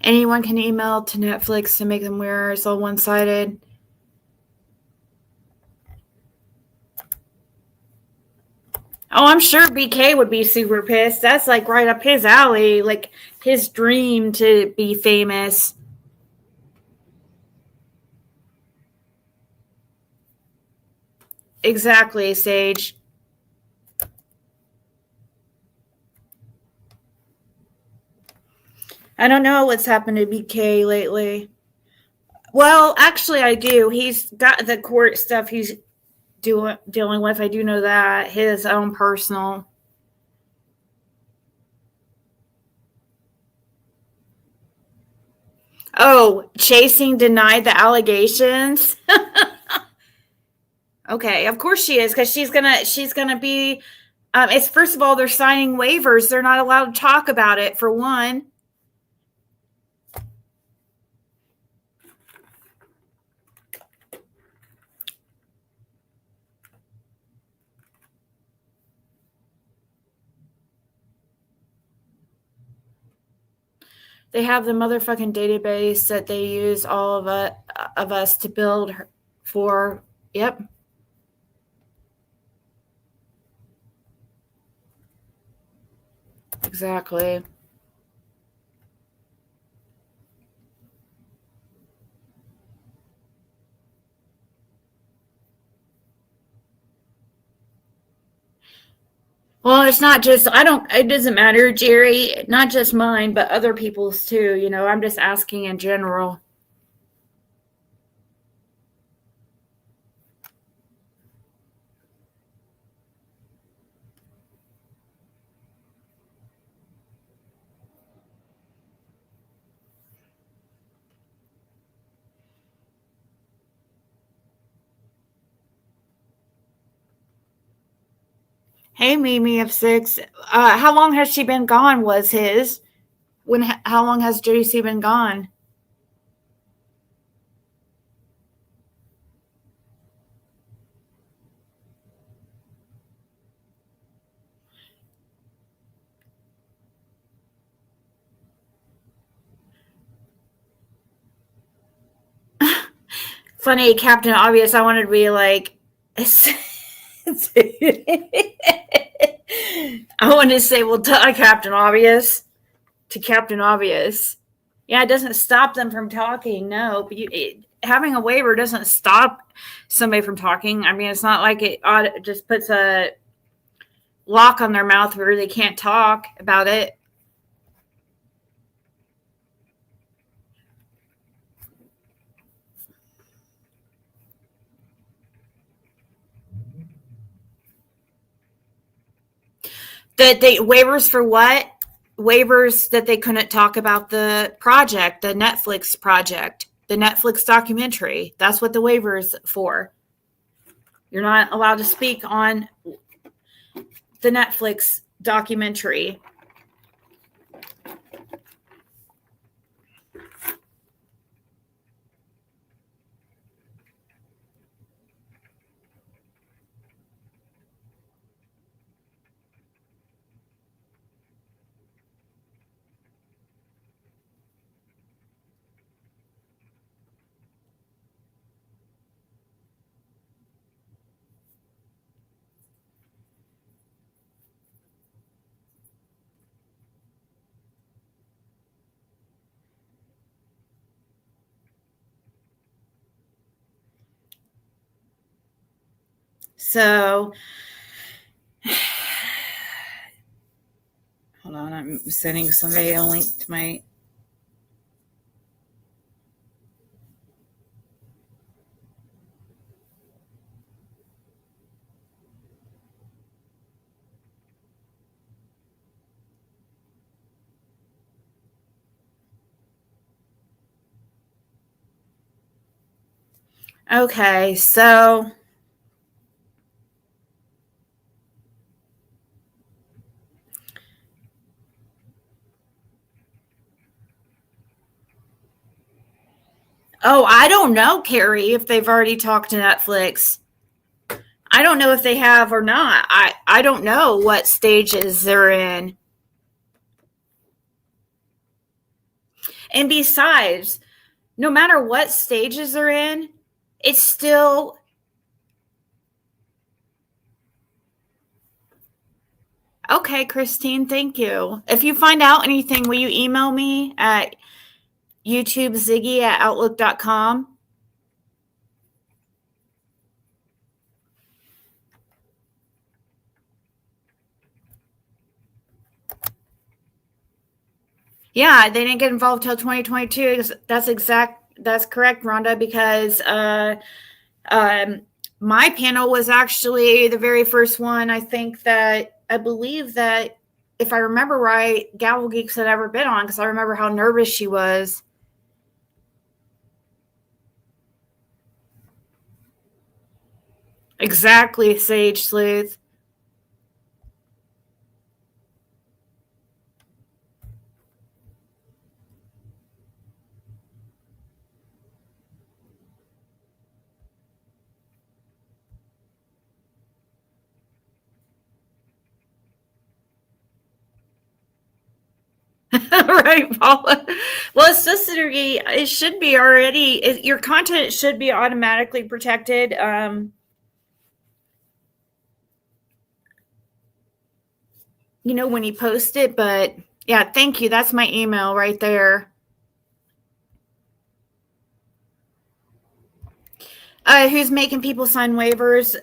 Anyone can email to Netflix to make them aware it's all one-sided. Oh, I'm sure BK would be super pissed. That's like right up his alley, like his dream to be famous. Exactly, Sage. I don't know what's happened to BK lately. Well, actually, I do. He's got the court stuff he's dealing with. I do know that. His own personal. Oh, Chasing denied the allegations. Okay, of course she is, because she's gonna be. It's first of all, they're signing waivers. They're not allowed to talk about it, for one. They have the motherfucking database that they use all of us to build for. Yep. Exactly. Well, it's not just, it doesn't matter, Jerry, not just mine, but other people's too. I'm just asking in general. Hey, Mimi of Six. How long has she been gone? Was his. How long has JC been gone? Funny, Captain Obvious. I wanted to be like, I wanted to say, well, Captain Obvious to Captain Obvious. Yeah, it doesn't stop them from talking. No, but having a waiver doesn't stop somebody from talking. I mean, it's not like it just puts a lock on their mouth where they can't talk about it. That they waivers for what? Waivers that they couldn't talk about the project, the Netflix project, the Netflix documentary. That's what the waiver is for. You're not allowed to speak on the Netflix documentary. So, hold on, I'm sending somebody a link to my. Okay, so I don't know, Carrie, if they've already talked to Netflix. I don't know if they have or not. I don't know what stages they're in. And besides, no matter what stages they're in, it's still. Okay, Christine, thank you. If you find out anything, will you email me at youtubeziggy@outlook.com? Yeah, they didn't get involved till 2022. That's correct, Rhonda, because my panel was actually the very first one. I believe that if I remember right, Gavel Geeks had ever been on, because I remember how nervous she was. Exactly, Sage Sleuth. Right, Paula. Well, Sistergy, it should be already. Your content should be automatically protected. When you post it. But yeah, thank you. That's my email right there. Who's making people sign waivers?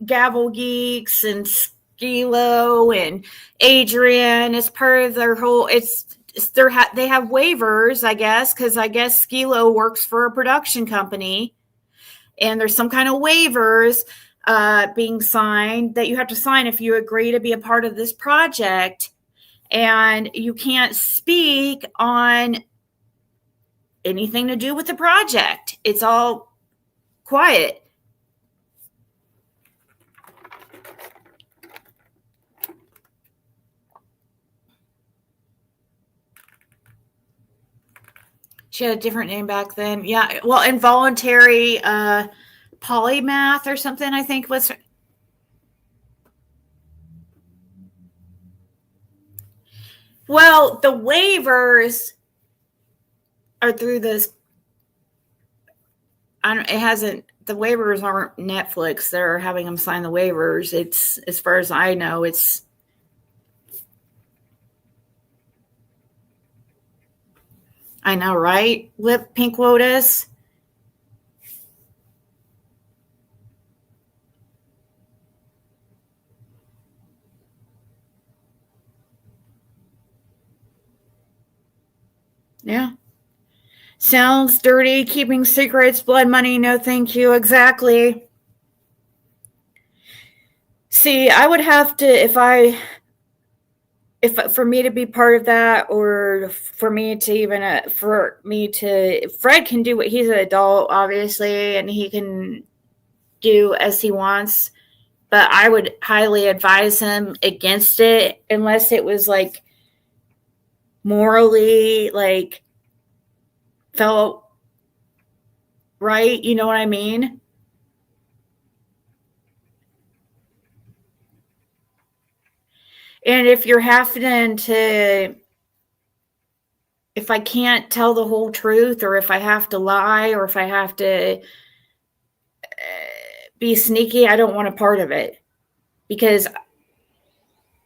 Gavel Geeks and Skilo and Adrian is part of their whole. They have waivers, I guess, because I guess Skilo works for a production company, and there's some kind of waivers being signed that you have to sign if you agree to be a part of this project, and you can't speak on anything to do with the project. It's all quiet. She had a different name back then. Yeah, well, involuntary polymath or something, I think was. Well, the waivers are through this. It hasn't. The waivers aren't Netflix. They're having them sign the waivers. It's, as far as I know, it's. I know, right? Lip Pink Lotus. Yeah. Sounds dirty, keeping secrets, blood money, no thank you. Exactly. See, I would have to, if for me to be part of that, or for me to Fred can do what, he's an adult, obviously, and he can do as he wants, but I would highly advise him against it, unless it was like morally, like, felt right, you know what I mean? And if you're having to, if I can't tell the whole truth, or if I have to lie, or if I have to be sneaky, I don't want a part of it, because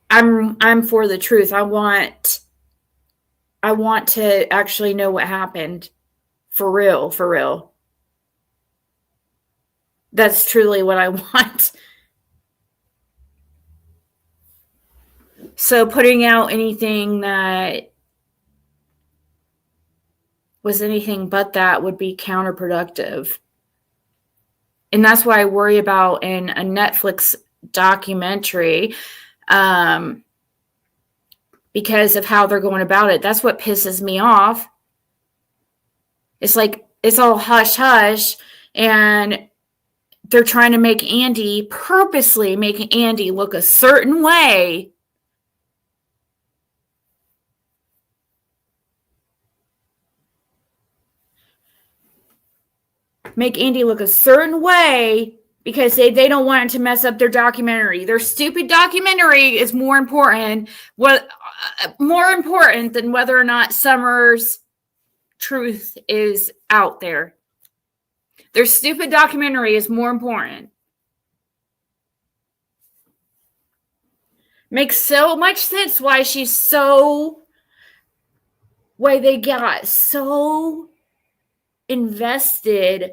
I'm for the truth. I want to actually know what happened for real, for real. That's truly what I want. So putting out anything that was anything but that would be counterproductive. And that's why I worry about in a Netflix documentary, because of how they're going about it. That's what pisses me off. It's like, it's all hush hush, and they're trying to make Andy, purposely making Andy look a certain way. Make Andy look a certain way because they don't want it to mess up their documentary. Their stupid documentary is more important than whether or not Summer's truth is out there. Their stupid documentary is more important. Makes so much sense why they got so invested,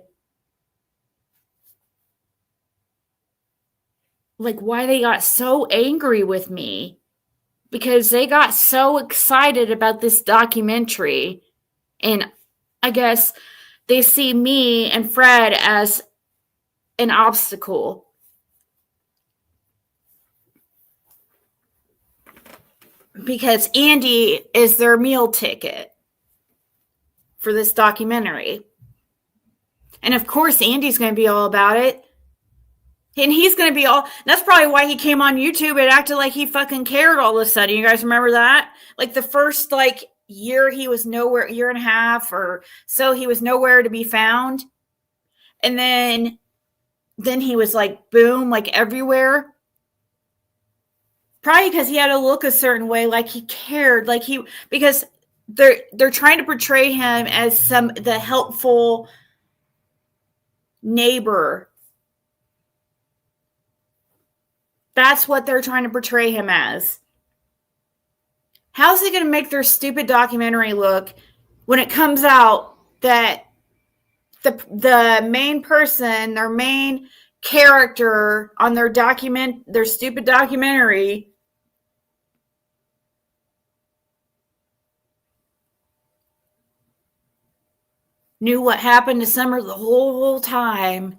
like why they got so angry with me, because they got so excited about this documentary, and I guess they see me and Fred as an obstacle. Because Andy is their meal ticket for this documentary. And of course, Andy's going to be all about it. And he's going to be all, that's probably why he came on YouTube and acted like he fucking cared all of a sudden. You guys remember that? Like the first year he was nowhere, year and a half or so, he was nowhere to be found. And then he was like, boom, like everywhere. Probably because he had to look a certain way, like he cared, because they're trying to portray him as the helpful neighbor. That's what they're trying to portray him as. How's it going to make their stupid documentary look when it comes out that the main person, their main character on their stupid documentary, knew what happened to Summer the whole time?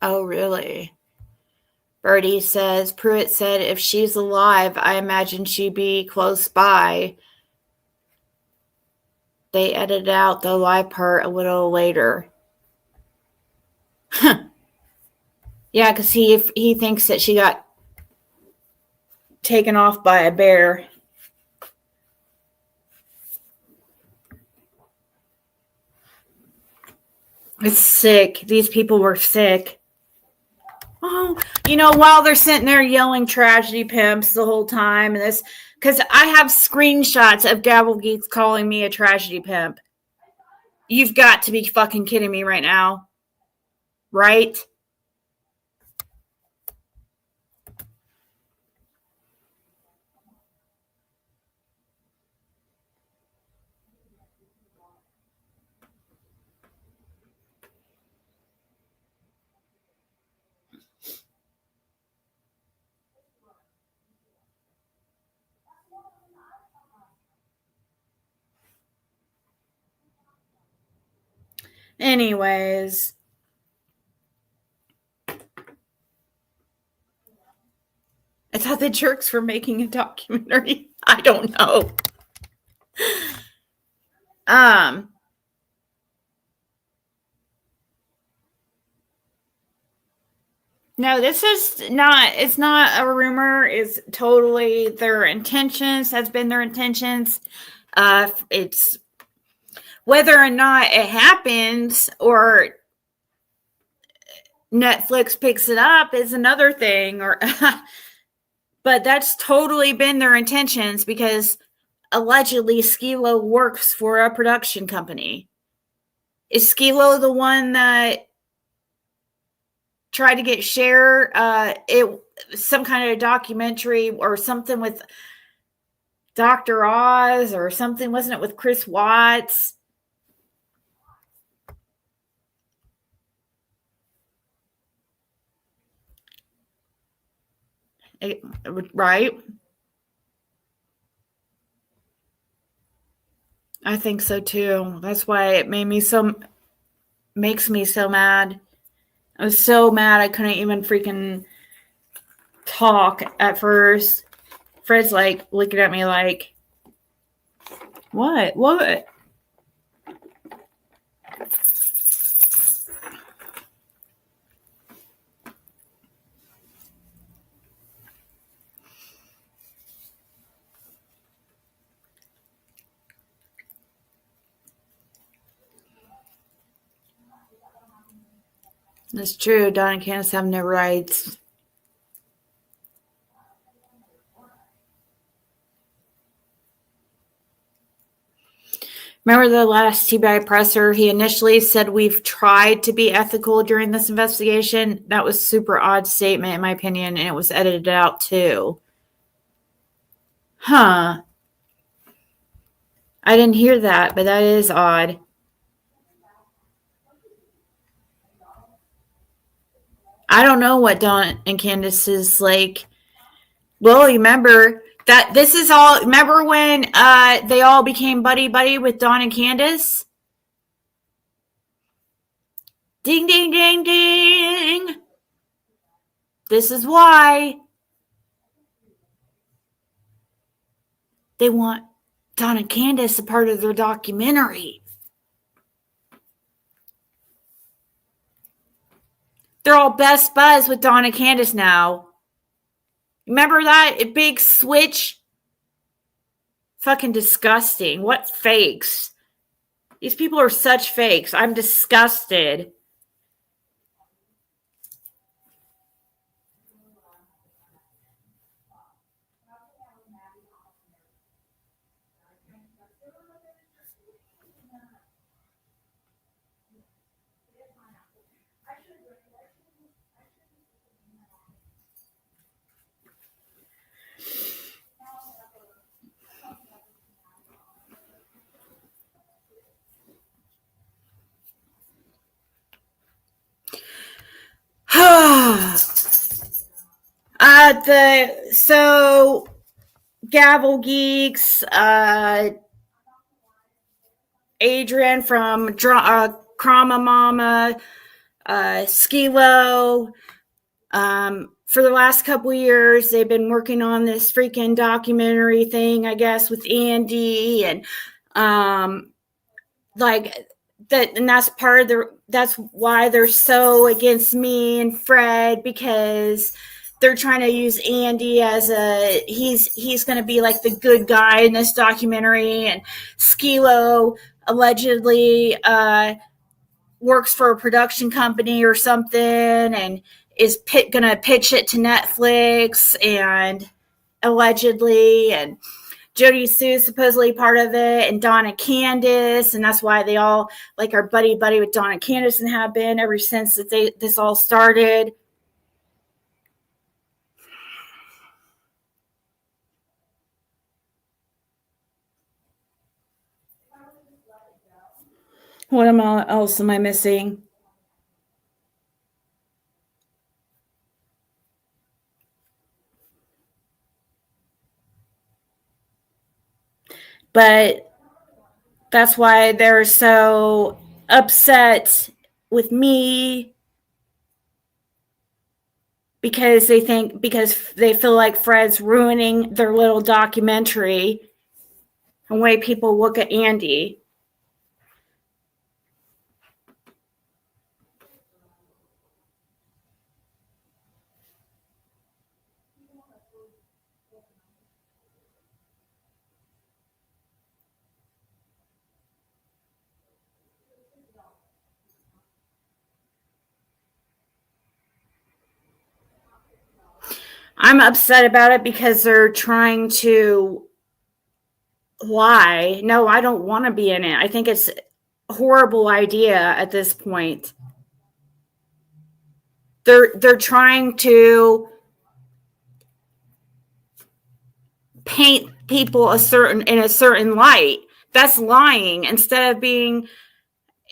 Oh, really? Birdie says, Pruitt said, if she's alive, I imagine she'd be close by. They edited out the live part a little later. Yeah, because he thinks that she got taken off by a bear. It's sick. These people were sick. Oh, while they're sitting there yelling tragedy pimps the whole time, and this, because I have screenshots of Gabble Geeks calling me a tragedy pimp. You've got to be fucking kidding me right now. Right? Anyways. I thought the jerks were making a documentary. I don't know. No, it's not a rumor. It's totally their intentions, has been their intentions. It's whether or not it happens or Netflix picks it up is another thing, or but that's totally been their intentions because allegedly Skilo works for a production company. Is Skilo the one that tried to get Cher some kind of documentary or something with Dr. Oz or something? Wasn't it with Chris Watts? Right? I think so too. That's why it makes me so mad. I was so mad I couldn't even freaking talk at first. Fred's like looking at me like, what? What? That's true. Don and Candace have no rights. Remember the last TBI presser? He initially said we've tried to be ethical during this investigation. That was a super odd statement, in my opinion, and it was edited out too. Huh. I didn't hear that, but that is odd. I don't know what Don and Candace is like. Well, remember that this is all. Remember when they all became buddy with Don and Candace? Ding, ding, ding, ding. This is why they want Don and Candace a part of their documentary. They're all best buds with Don and Candace now. Remember that big switch? Fucking disgusting. What fakes? These people are such fakes. I'm disgusted. So Gavel Geeks, Adrian from Krama Mama, Skilo. For the last couple years, they've been working on this freaking documentary thing, I guess, with Andy, and like that, and that's part of that's why they're so against me and Fred, because they're trying to use Andy as he's going to be like the good guy in this documentary, and Skilo allegedly works for a production company or something and is going to pitch it to Netflix, and allegedly, and Jody Sue's supposedly part of it, and Don and Candace, and that's why they all like are buddy with Don and Candace and have been ever since this all started. What else am I missing? But that's why they're so upset with me, because they feel like Fred's ruining their little documentary and the way people look at Andy. I'm upset about it because they're trying to lie. No, I don't want to be in it. I think it's a horrible idea at this point. They're trying to paint people in a certain light. That's lying. Instead of being,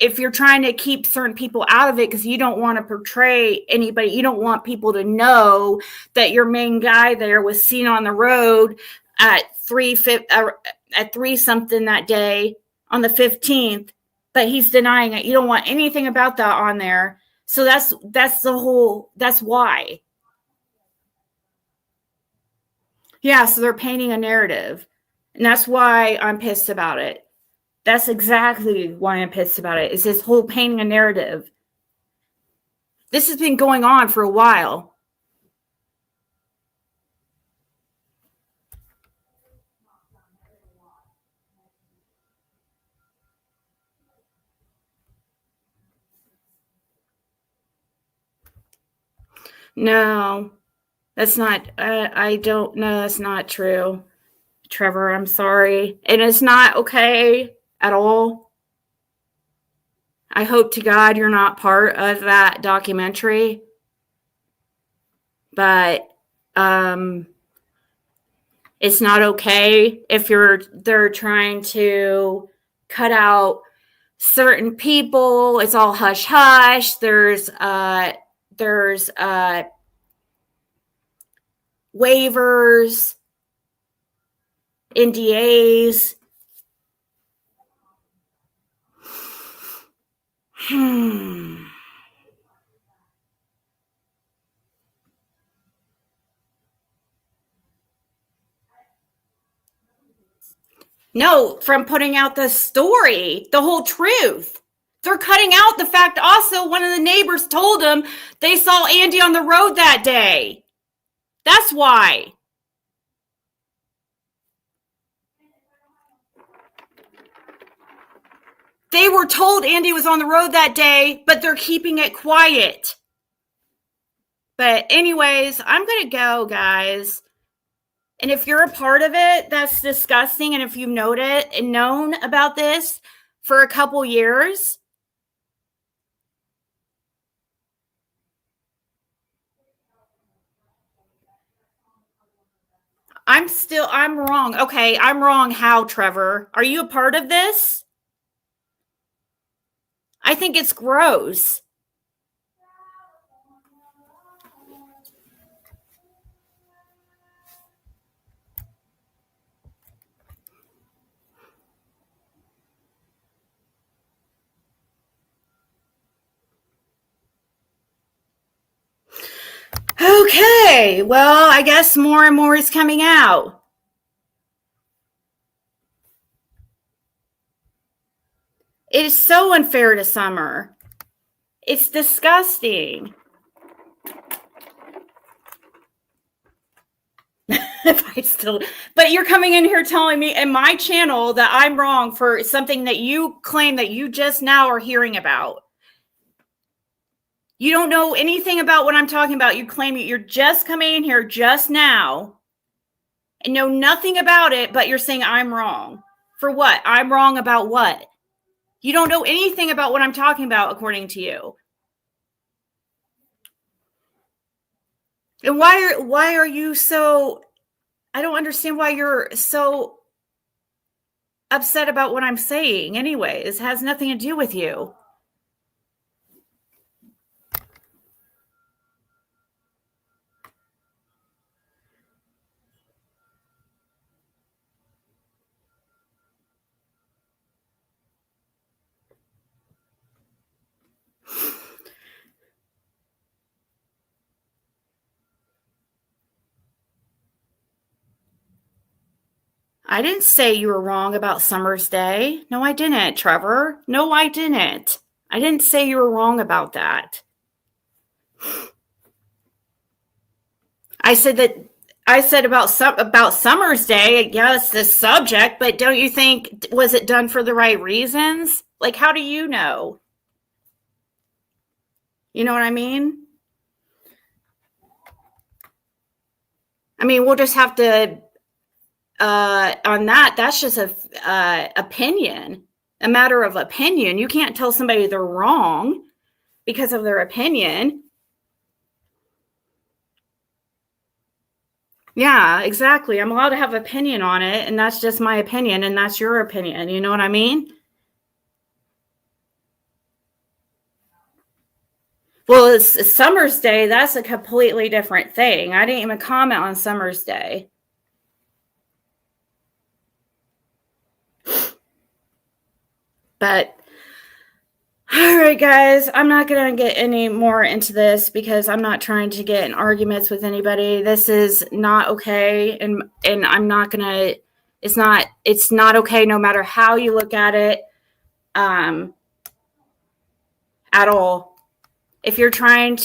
if you're trying to keep certain people out of it because you don't want to portray anybody, you don't want people to know that your main guy there was seen on the road at 3 something that day on the 15th, but he's denying it. You don't want anything about that on there. So that's why. Yeah, so they're painting a narrative. And that's why I'm pissed about it. That's exactly why I'm pissed about it, is this whole painting a narrative. This has been going on for a while. No, that's not, I don't know, that's not true. Trevor, I'm sorry. And it's not okay at all. I hope to God you're not part of that documentary. But it's not okay if they're trying to cut out certain people. It's all hush hush. There's waivers, NDAs. No, from putting out the story, the whole truth. They're cutting out the fact also one of the neighbors told them they saw Andy on the road that day. That's why. They were told Andy was on the road that day, but they're keeping it quiet. But anyways, I'm going to go, guys. And if you're a part of it, that's disgusting. And if you've known about this for a couple years, I'm wrong. Okay, I'm wrong. How, Trevor? Are you a part of this? I think it's gross. Okay, well, I guess more and more is coming out. It is so unfair to Summer. It's disgusting. But you're coming in here telling me in my channel that I'm wrong for something that you claim that you just now are hearing about. You don't know anything about what I'm talking about. You claim you're just coming in here just now and know nothing about it, but you're saying I'm wrong. For what? I'm wrong about what? You don't know anything about what I'm talking about, according to you. And why are you so... I don't understand why you're so upset about what I'm saying. Anyways, it has nothing to do with you. I didn't say you were wrong about Summer's Day. No, I didn't, Trevor. No, I didn't. I didn't say you were wrong about that. I said about Summer's Day, yes, the subject, but don't you think, was it done for the right reasons? Like, how do you know? You know what I mean? I mean, we'll just have to, on that, that's just a opinion, a matter of opinion. You can't tell somebody they're wrong because of their opinion. Yeah, exactly. I'm allowed to have opinion on it, and that's just my opinion, and that's your opinion. You know what I mean? Well, it's Summer's Day. That's a completely different thing. I didn't even comment on Summer's Day. But all right, guys, I'm not going to get any more into this because I'm not trying to get in arguments with anybody. This is not okay, and I'm not going to. It's not okay, no matter how you look at it, at all. If you're signing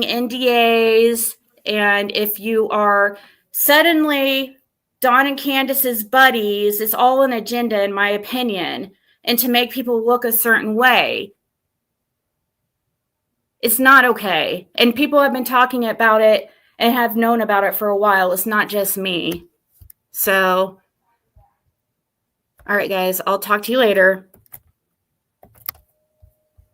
NDAs, and if you are suddenly Don and Candace's buddies, it's all an agenda, in my opinion, and to make people look a certain way. It's not okay. And people have been talking about it and have known about it for a while. It's not just me. So, all right, guys, I'll talk to you later.